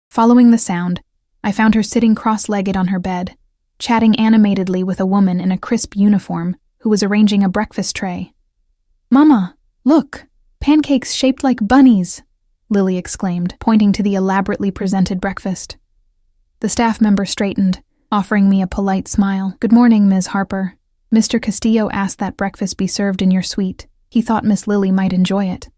Following the sound, I found her sitting cross-legged on her bed, chatting animatedly with a woman in a crisp uniform who was arranging a breakfast tray. "Mama, look, pancakes shaped like bunnies," Lily exclaimed, pointing to the elaborately presented breakfast. The staff member straightened, offering me a polite smile. "Good morning, Ms. Harper. Mr. Castillo asked that breakfast be served in your suite. He thought Miss Lily might enjoy it."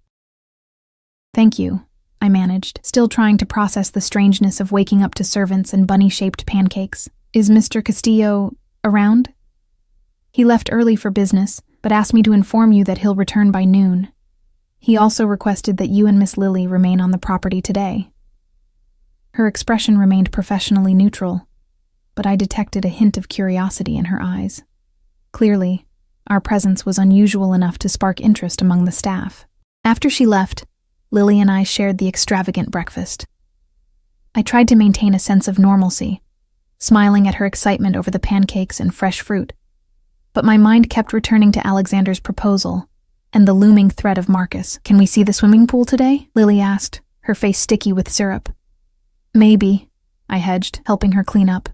"Thank you," I managed, still trying to process the strangeness of waking up to servants and bunny-shaped pancakes. "Is Mr. Castillo around?" "He left early for business, but asked me to inform you that he'll return by noon. He also requested that you and Miss Lily remain on the property today." Her expression remained professionally neutral, but I detected a hint of curiosity in her eyes. Clearly, our presence was unusual enough to spark interest among the staff. After she left, Lily and I shared the extravagant breakfast. I tried to maintain a sense of normalcy, smiling at her excitement over the pancakes and fresh fruit, but my mind kept returning to Alexander's proposal and the looming threat of Marcus. "Can we see the swimming pool today?" Lily asked, her face sticky with syrup. "Maybe," I hedged, helping her clean up.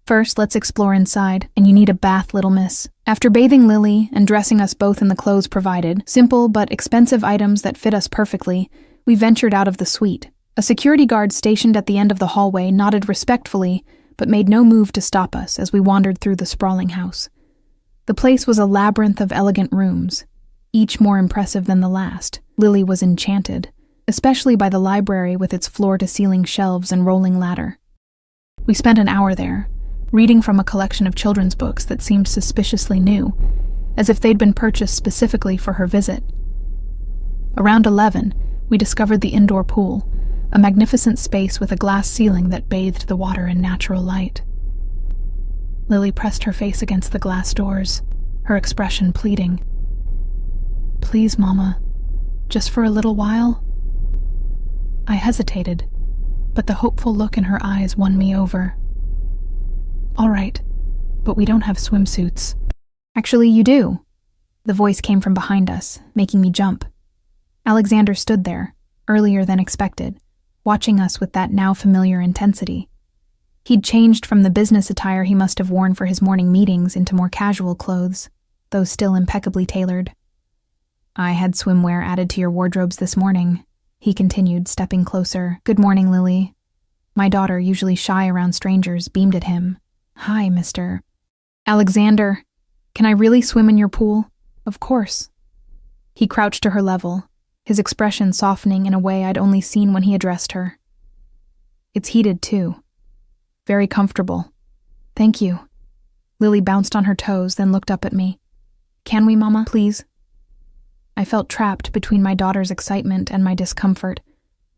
"First, let's explore inside, and you need a bath, little miss." After bathing Lily and dressing us both in the clothes provided, simple but expensive items that fit us perfectly, we ventured out of the suite. A security guard stationed at the end of the hallway nodded respectfully, but made no move to stop us as we wandered through the sprawling house. The place was a labyrinth of elegant rooms, each more impressive than the last. Lily was enchanted, especially by the library with its floor-to-ceiling shelves and rolling ladder. We spent an hour there, reading from a collection of children's books that seemed suspiciously new, as if they'd been purchased specifically for her visit. Around 11, we discovered the indoor pool, a magnificent space with a glass ceiling that bathed the water in natural light. Lily pressed her face against the glass doors, her expression pleading. "Please, Mama, just for a little while?" I hesitated, but the hopeful look in her eyes won me over. "All right, but we don't have swimsuits." "Actually, you do." The voice came from behind us, making me jump. Alexander stood there, earlier than expected, watching us with that now familiar intensity. He'd changed from the business attire he must have worn for his morning meetings into more casual clothes, though still impeccably tailored. "I had swimwear added to your wardrobes this morning," he continued, stepping closer. "Good morning, Lily." My daughter, usually shy around strangers, beamed at him. "Hi, Mr. Alexander. Can I really swim in your pool?" "Of course." He crouched to her level, his expression softening in a way I'd only seen when he addressed her. "It's heated, too. Very comfortable." "Thank you." Lily bounced on her toes, then looked up at me. "Can we, Mama, please?" I felt trapped between my daughter's excitement and my discomfort,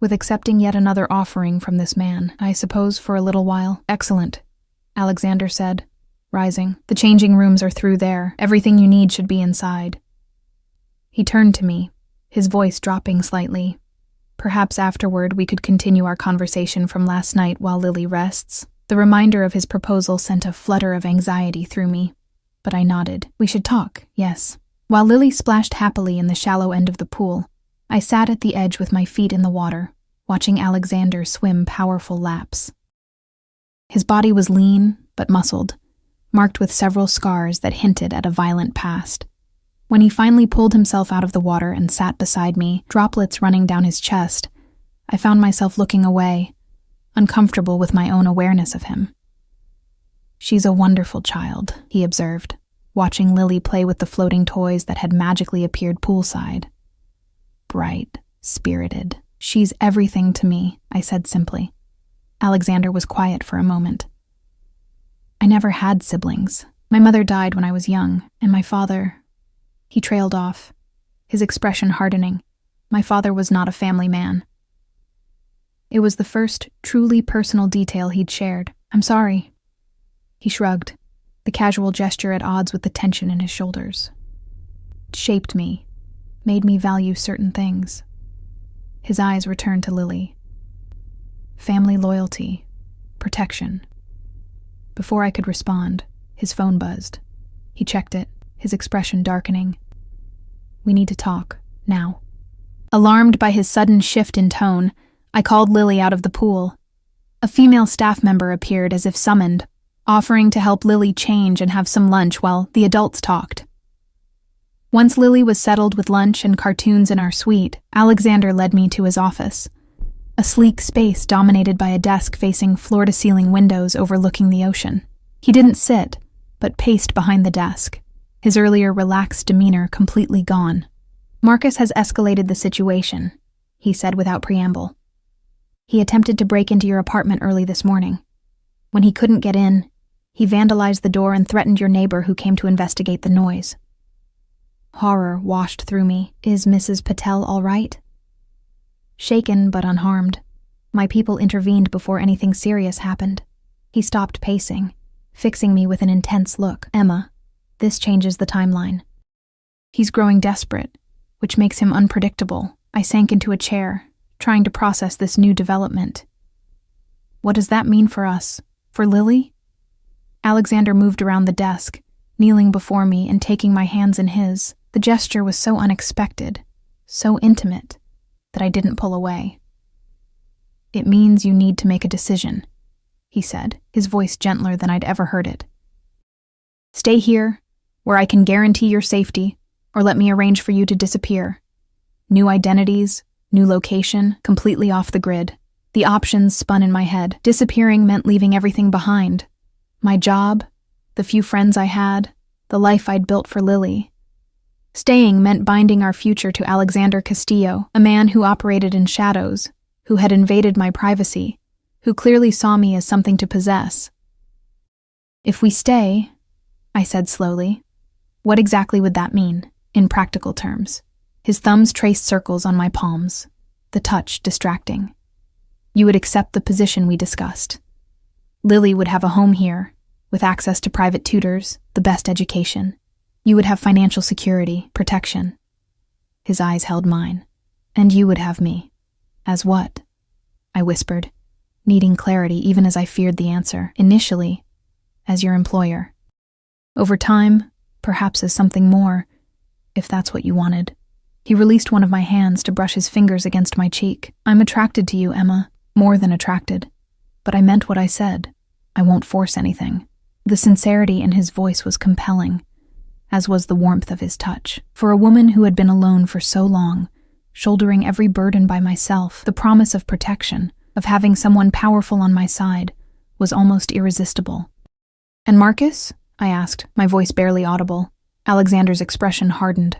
with accepting yet another offering from this man. "I suppose for a little while." "Excellent," Alexander said, rising. "The changing rooms are through there. Everything you need should be inside." He turned to me, his voice dropping slightly. "Perhaps afterward we could continue our conversation from last night while Lily rests." The reminder of his proposal sent a flutter of anxiety through me, but I nodded. "We should talk, yes." While Lily splashed happily in the shallow end of the pool, I sat at the edge with my feet in the water, watching Alexander swim powerful laps. His body was lean but muscled, marked with several scars that hinted at a violent past. When he finally pulled himself out of the water and sat beside me, droplets running down his chest, I found myself looking away, uncomfortable with my own awareness of him. "She's a wonderful child," he observed, watching Lily play with the floating toys that had magically appeared poolside. Bright, spirited. She's everything to me, I said simply. Alexander was quiet for a moment. I never had siblings. My mother died when I was young, and my father... He trailed off, his expression hardening. My father was not a family man. It was the first truly personal detail he'd shared. I'm sorry. He shrugged, the casual gesture at odds with the tension in his shoulders. It shaped me, made me value certain things. His eyes returned to Lily. Family loyalty, protection. Before I could respond, his phone buzzed. He checked it, his expression darkening. We need to talk, now. Alarmed by his sudden shift in tone, I called Lily out of the pool. A female staff member appeared as if summoned, offering to help Lily change and have some lunch while the adults talked. Once Lily was settled with lunch and cartoons in our suite, Alexander led me to his office. A sleek space dominated by a desk facing floor-to-ceiling windows overlooking the ocean. He didn't sit, but paced behind the desk, his earlier relaxed demeanor completely gone. Marcus has escalated the situation, he said without preamble. He attempted to break into your apartment early this morning. When he couldn't get in, he vandalized the door and threatened your neighbor who came to investigate the noise. Horror washed through me. Is Mrs. Patel all right? Shaken but unharmed, my people intervened before anything serious happened. He stopped pacing, fixing me with an intense look. Emma, this changes the timeline. He's growing desperate, which makes him unpredictable. I sank into a chair, trying to process this new development. What does that mean for us? For Lily? Alexander moved around the desk, kneeling before me and taking my hands in his. The gesture was so unexpected, so intimate, that I didn't pull away. It means you need to make a decision, he said, his voice gentler than I'd ever heard it. Stay here, where I can guarantee your safety, or let me arrange for you to disappear. New identities, new location, completely off the grid. The options spun in my head. Disappearing meant leaving everything behind. My job, the few friends I had, the life I'd built for Lily. Staying meant binding our future to Alexander Castillo, a man who operated in shadows, who had invaded my privacy, who clearly saw me as something to possess. If we stay, I said slowly, what exactly would that mean, in practical terms? His thumbs traced circles on my palms, the touch distracting. You would accept the position we discussed. Lily would have a home here, with access to private tutors, the best education. You would have financial security, protection. His eyes held mine. And you would have me. As what? I whispered, needing clarity even as I feared the answer. Initially, as your employer. Over time, perhaps as something more, if that's what you wanted. He released one of my hands to brush his fingers against my cheek. I'm attracted to you, Emma. More than attracted. But I meant what I said. I won't force anything. The sincerity in his voice was compelling, as was the warmth of his touch. For a woman who had been alone for so long, shouldering every burden by myself, the promise of protection, of having someone powerful on my side, was almost irresistible. And Marcus? I asked, my voice barely audible. Alexander's expression hardened.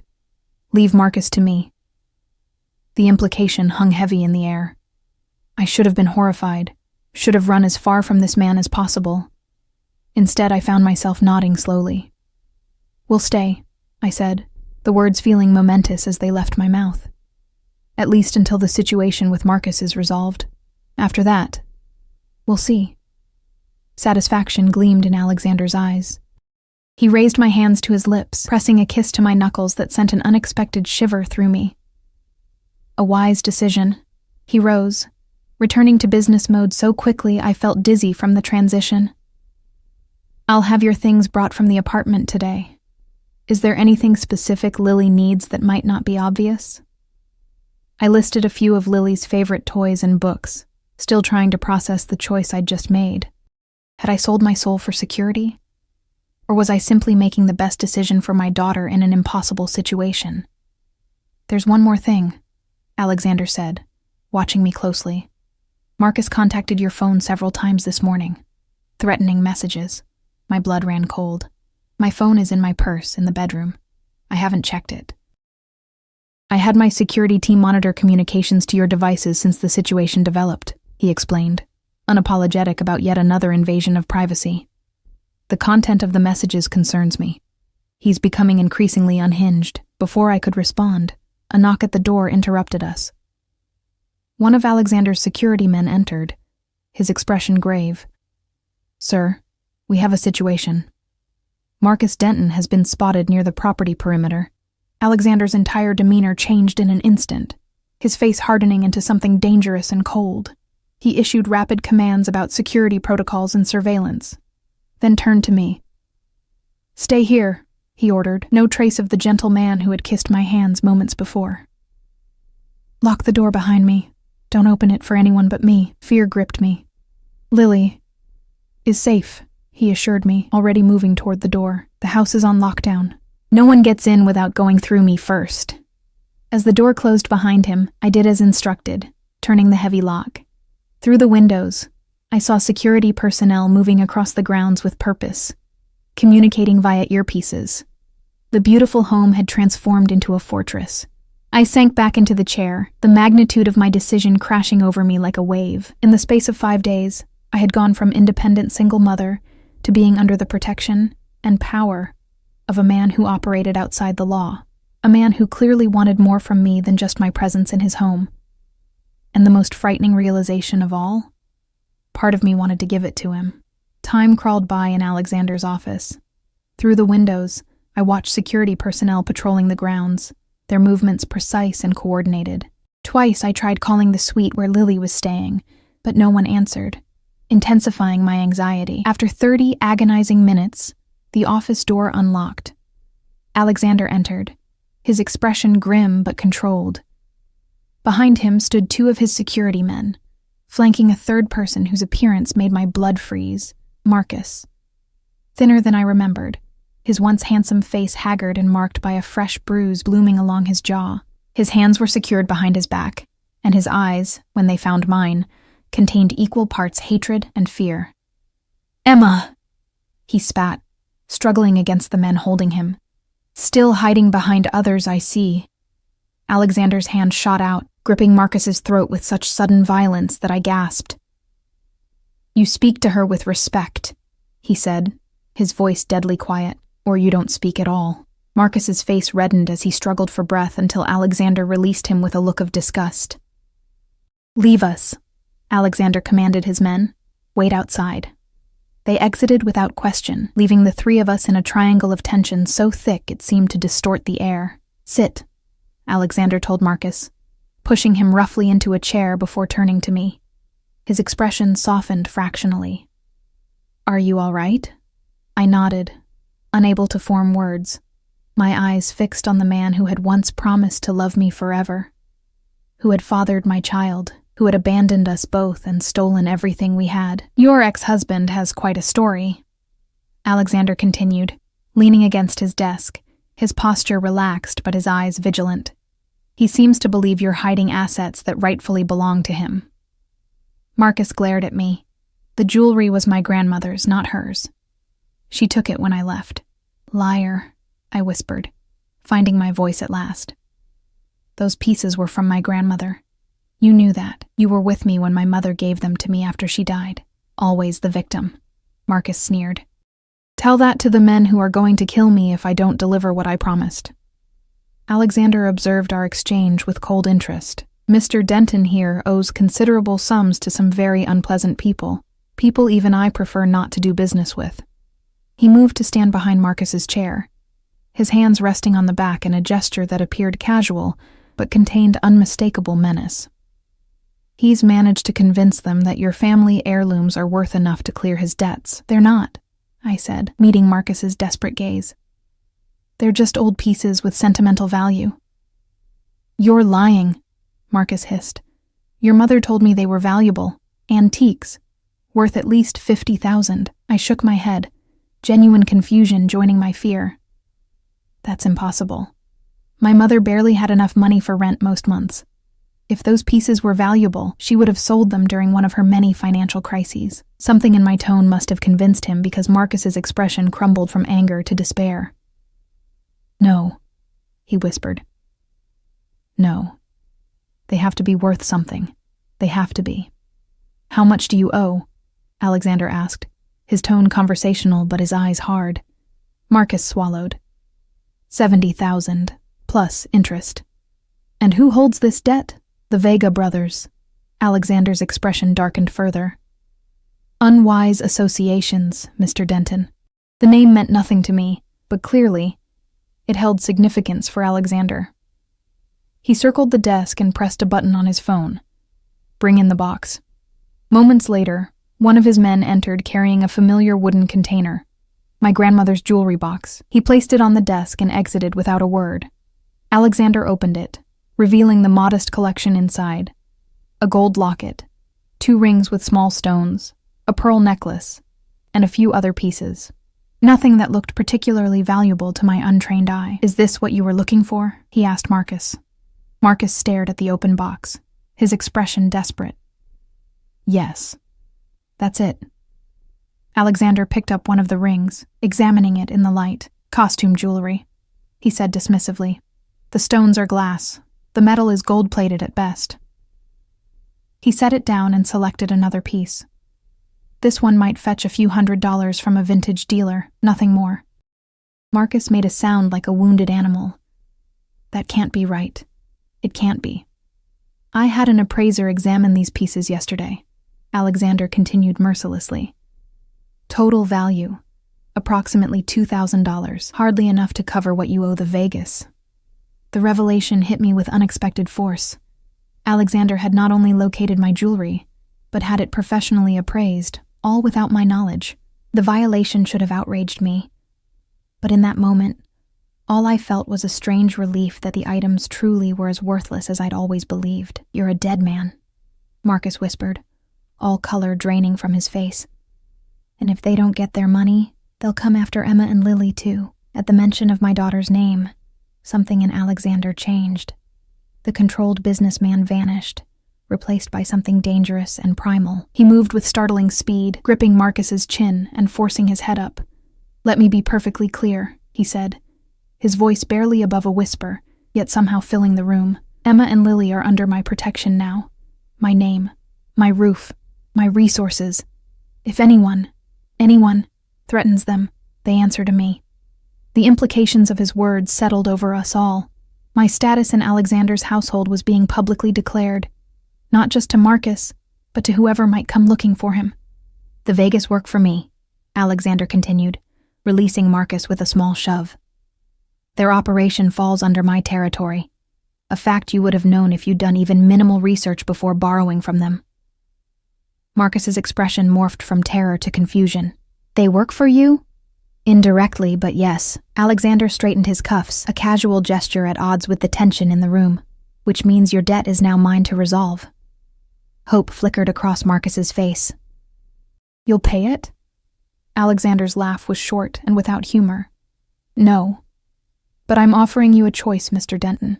Leave Marcus to me. The implication hung heavy in the air. I should have been horrified, should have run as far from this man as possible. Instead, I found myself nodding slowly. We'll stay, I said, the words feeling momentous as they left my mouth. At least until the situation with Marcus is resolved. After that, we'll see. Satisfaction gleamed in Alexander's eyes. He raised my hands to his lips, pressing a kiss to my knuckles that sent an unexpected shiver through me. A wise decision. He rose, returning to business mode so quickly I felt dizzy from the transition. I'll have your things brought from the apartment today. Is there anything specific Lily needs that might not be obvious? I listed a few of Lily's favorite toys and books, still trying to process the choice I'd just made. Had I sold my soul for security? Or was I simply making the best decision for my daughter in an impossible situation? There's one more thing, Alexander said, watching me closely. Marcus contacted your phone several times this morning. Threatening messages. My blood ran cold. My phone is in my purse in the bedroom. I haven't checked it. I had my security team monitor communications to your devices since the situation developed, he explained, unapologetic about yet another invasion of privacy. The content of the messages concerns me. He's becoming increasingly unhinged. Before I could respond, a knock at the door interrupted us. One of Alexander's security men entered, his expression grave. "Sir, we have a situation. Marcus Denton has been spotted near the property perimeter." Alexander's entire demeanor changed in an instant, his face hardening into something dangerous and cold. He issued rapid commands about security protocols and surveillance, then turned to me. "Stay here," he ordered, no trace of the gentle man who had kissed my hands moments before. "Lock the door behind me. Don't open it for anyone but me." Fear gripped me. "Lily is safe," he assured me, already moving toward the door. "The house is on lockdown. No one gets in without going through me first." As the door closed behind him, I did as instructed, turning the heavy lock. Through the windows, I saw security personnel moving across the grounds with purpose, communicating via earpieces. The beautiful home had transformed into a fortress. I sank back into the chair, the magnitude of my decision crashing over me like a wave. In the space of 5 days, I had gone from independent single mother to being under the protection and power of a man who operated outside the law, a man who clearly wanted more from me than just my presence in his home. And the most frightening realization of all? Part of me wanted to give it to him. Time crawled by in Alexander's office. Through the windows, I watched security personnel patrolling the grounds, their movements precise and coordinated. Twice I tried calling the suite where Lily was staying, but no one answered, intensifying my anxiety. After 30 agonizing minutes, the office door unlocked. Alexander entered, his expression grim but controlled. Behind him stood 2 of his security men, flanking a third person whose appearance made my blood freeze, Marcus. Thinner than I remembered, his once handsome face haggard and marked by a fresh bruise blooming along his jaw. His hands were secured behind his back, and his eyes, when they found mine, contained equal parts hatred and fear. "Emma!" he spat, struggling against the men holding him. "Still hiding behind others, I see." Alexander's hand shot out, gripping Marcus's throat with such sudden violence that I gasped. "You speak to her with respect," he said, his voice deadly quiet, "or you don't speak at all." Marcus's face reddened as he struggled for breath until Alexander released him with a look of disgust. "Leave us," Alexander commanded his men. "Wait outside." They exited without question, leaving the 3 of us in a triangle of tension so thick it seemed to distort the air. "Sit," Alexander told Marcus, pushing him roughly into a chair before turning to me. His expression softened fractionally. "Are you all right?" I nodded, unable to form words, my eyes fixed on the man who had once promised to love me forever, who had fathered my child, who had abandoned us both and stolen everything we had. "Your ex-husband has quite a story," Alexander continued, leaning against his desk, his posture relaxed but his eyes vigilant. "He seems to believe you're hiding assets that rightfully belong to him." Marcus glared at me. The jewelry was my grandmother's, not hers. She took it when I left. "Liar," I whispered, finding my voice at last. "Those pieces were from my grandmother. You knew that. You were with me when my mother gave them to me after she died. Always the victim," Marcus sneered. "Tell that to the men who are going to kill me if I don't deliver what I promised." Alexander observed our exchange with cold interest. "Mr. Denton here owes considerable sums to some very unpleasant people even I prefer not to do business with." He moved to stand behind Marcus's chair, his hands resting on the back in a gesture that appeared casual but contained unmistakable menace. "He's managed to convince them that your family heirlooms are worth enough to clear his debts." "They're not," I said, meeting Marcus's desperate gaze. "They're just old pieces with sentimental value." "You're lying," Marcus hissed. "Your mother told me they were valuable, antiques, worth at least 50,000. I shook my head, genuine confusion joining my fear. "That's impossible. My mother barely had enough money for rent most months. If those pieces were valuable, she would have sold them during one of her many financial crises." Something in my tone must have convinced him because Marcus's expression crumbled from anger to despair. "No," he whispered. "No. They have to be worth something. They have to be." "How much do you owe?" Alexander asked, his tone conversational but his eyes hard. Marcus swallowed. 70,000, plus interest. "And who holds this debt?" "The Vega brothers." Alexander's expression darkened further. "Unwise associations, Mr. Denton." The name meant nothing to me, but clearly, it held significance for Alexander. He circled the desk and pressed a button on his phone. "Bring in the box." Moments later, one of his men entered carrying a familiar wooden container. My grandmother's jewelry box. He placed it on the desk and exited without a word. Alexander opened it, revealing the modest collection inside. A gold locket, 2 rings with small stones, a pearl necklace, and a few other pieces. Nothing that looked particularly valuable to my untrained eye. "Is this what you were looking for?" he asked Marcus. Marcus stared at the open box, his expression desperate. "Yes. That's it." Alexander picked up one of the rings, examining it in the light. "Costume jewelry," he said dismissively. "The stones are glass. The metal is gold-plated at best." He set it down and selected another piece. "This one might fetch a few $100s from a vintage dealer, nothing more." Marcus made a sound like a wounded animal. "That can't be right. It can't be." "I had an appraiser examine these pieces yesterday," Alexander continued mercilessly. "Total value, approximately $2,000, hardly enough to cover what you owe the Vegas." The revelation hit me with unexpected force. Alexander had not only located my jewelry, but had it professionally appraised, all without my knowledge. The violation should have outraged me. But in that moment, all I felt was a strange relief that the items truly were as worthless as I'd always believed. "You're a dead man," Marcus whispered, all color draining from his face. "And if they don't get their money, they'll come after Emma and Lily too." At the mention of my daughter's name, something in Alexander changed. The controlled businessman vanished, replaced by something dangerous and primal. He moved with startling speed, gripping Marcus's chin and forcing his head up. "Let me be perfectly clear," he said, his voice barely above a whisper, yet somehow filling the room. "Emma and Lily are under my protection now. My name, my roof, my resources. If anyone threatens them, they answer to me." The implications of his words settled over us all. My status in Alexander's household was being publicly declared, not just to Marcus, but to whoever might come looking for him. "The Vegas work for me," Alexander continued, releasing Marcus with a small shove. "Their operation falls under my territory, a fact you would have known if you'd done even minimal research before borrowing from them." Marcus's expression morphed from terror to confusion. "They work for you?" "Indirectly, but yes." Alexander straightened his cuffs, a casual gesture at odds with the tension in the room. "Which means your debt is now mine to resolve." Hope flickered across Marcus's face. "You'll pay it?" Alexander's laugh was short and without humor. "No. But I'm offering you a choice, Mr. Denton.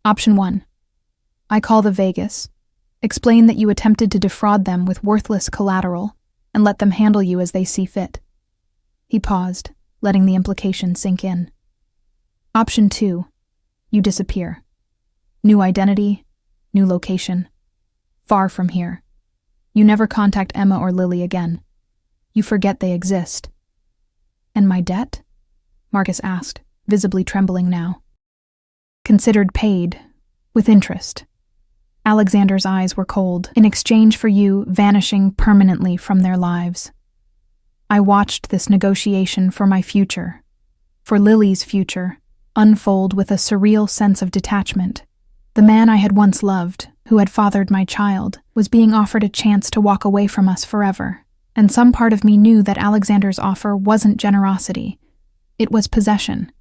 Option 1. I call the Vegas, explain that you attempted to defraud them with worthless collateral, and let them handle you as they see fit." He paused, letting the implication sink in. "Option 2. You disappear. New identity, new location. Far from here. You never contact Emma or Lily again. You forget they exist." "And my debt?" Marcus asked, visibly trembling now. "Considered paid, with interest." Alexander's eyes were cold, in exchange for you vanishing permanently from their lives. I watched this negotiation for my future, for Lily's future, unfold with a surreal sense of detachment. The man I had once loved, who had fathered my child, was being offered a chance to walk away from us forever, and some part of me knew that Alexander's offer wasn't generosity, it was possession.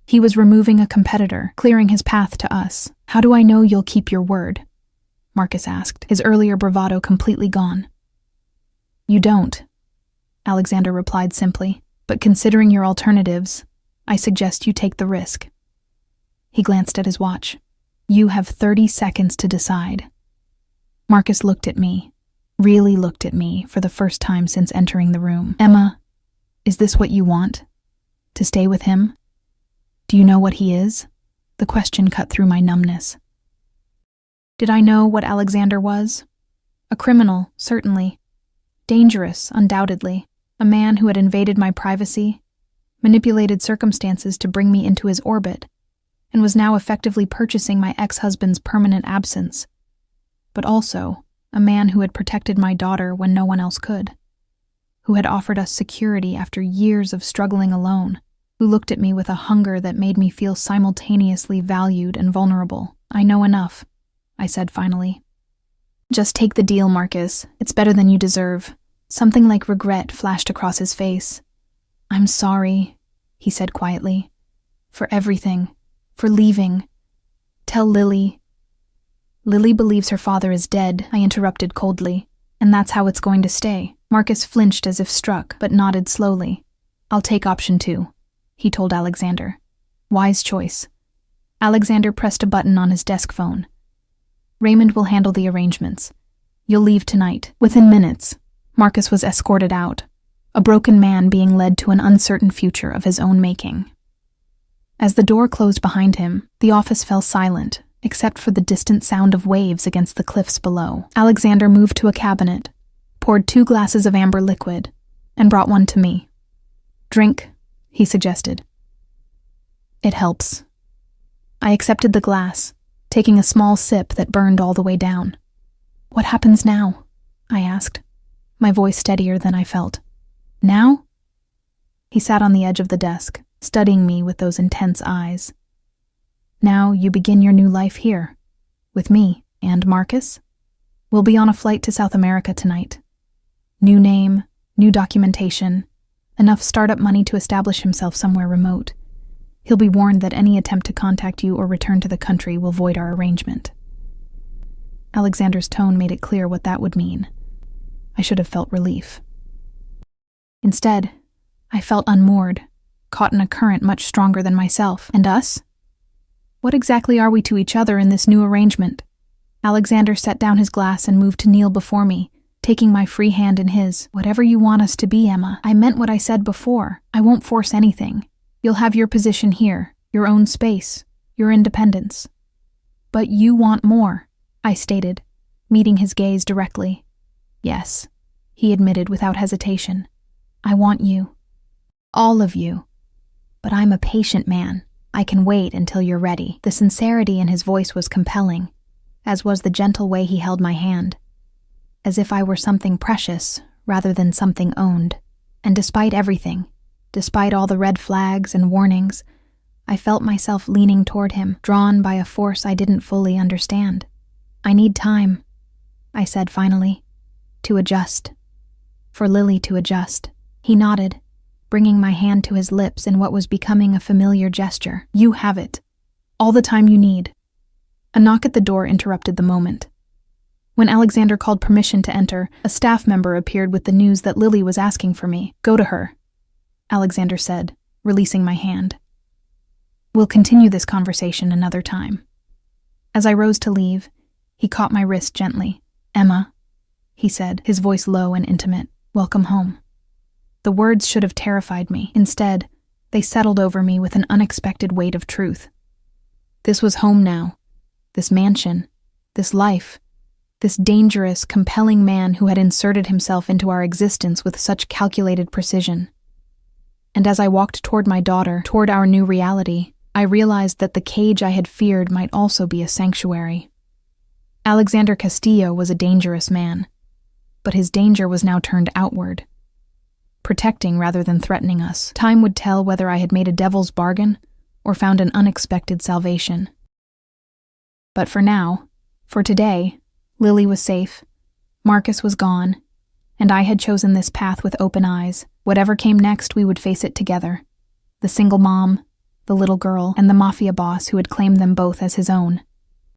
He was removing a competitor, clearing his path to us. "How do I know you'll keep your word?" Marcus asked, his earlier bravado completely gone. "You don't," Alexander replied simply, "but considering your alternatives, I suggest you take the risk." He glanced at his watch. "You have 30 seconds to decide." Marcus looked at me, really looked at me for the first time since entering the room. "Emma, is this what you want? To stay with him? Do you know what he is?" The question cut through my numbness. Did I know what Alexander was? A criminal, certainly. Dangerous, undoubtedly. A man who had invaded my privacy, manipulated circumstances to bring me into his orbit, and was now effectively purchasing my ex-husband's permanent absence. But also, a man who had protected my daughter when no one else could. Who had offered us security after years of struggling alone. Who looked at me with a hunger that made me feel simultaneously valued and vulnerable. "I know enough," I said finally. "Just take the deal, Marcus. It's better than you deserve." Something like regret flashed across his face. "I'm sorry," he said quietly. "For everything. For leaving. Tell Lily." "Lily believes her father is dead," I interrupted coldly. "And that's how it's going to stay." Marcus flinched as if struck, but nodded slowly. "I'll take option 2. He told Alexander. "Wise choice." Alexander pressed a button on his desk phone. "Raymond will handle the arrangements. You'll leave tonight." Within minutes, Marcus was escorted out, a broken man being led to an uncertain future of his own making. As the door closed behind him, the office fell silent, except for the distant sound of waves against the cliffs below. Alexander moved to a cabinet, poured 2 glasses of amber liquid, and brought one to me. "Drink," he suggested. "It helps." I accepted the glass, taking a small sip that burned all the way down. "What happens now?" I asked, my voice steadier than I felt. "Now?" He sat on the edge of the desk, studying me with those intense eyes. "Now you begin your new life here, with me and Marcus. We'll be on a flight to South America tonight. New name, new documentation, enough startup money to establish himself somewhere remote. He'll be warned that any attempt to contact you or return to the country will void our arrangement." Alexander's tone made it clear what that would mean. I should have felt relief. Instead, I felt unmoored, caught in a current much stronger than myself. "And us? What exactly are we to each other in this new arrangement?" Alexander set down his glass and moved to kneel before me, taking my free hand in his. "Whatever you want us to be, Emma. I meant what I said before. I won't force anything. You'll have your position here, your own space, your independence." "But you want more," I stated, meeting his gaze directly. "Yes," he admitted without hesitation. "I want you. All of you. But I'm a patient man. I can wait until you're ready." The sincerity in his voice was compelling, as was the gentle way he held my hand. As if I were something precious rather than something owned. And despite everything, despite all the red flags and warnings, I felt myself leaning toward him, drawn by a force I didn't fully understand. "I need time," I said finally, "to adjust. For Lily to adjust." He nodded, bringing my hand to his lips in what was becoming a familiar gesture. "You have it. All the time you need." A knock at the door interrupted the moment. When Alexander called permission to enter, a staff member appeared with the news that Lily was asking for me. "Go to her," Alexander said, releasing my hand. "We'll continue this conversation another time." As I rose to leave, he caught my wrist gently. "Emma," he said, his voice low and intimate, "welcome home." The words should have terrified me. Instead, they settled over me with an unexpected weight of truth. This was home now. This mansion. This life. This dangerous, compelling man who had inserted himself into our existence with such calculated precision. And as I walked toward my daughter, toward our new reality, I realized that the cage I had feared might also be a sanctuary. Alexander Castillo was a dangerous man, but his danger was now turned outward, protecting rather than threatening us. Time would tell whether I had made a devil's bargain or found an unexpected salvation. But for now, for today, Lily was safe, Marcus was gone, and I had chosen this path with open eyes. Whatever came next, we would face it together. The single mom, the little girl, and the Mafia boss who had claimed them both as his own.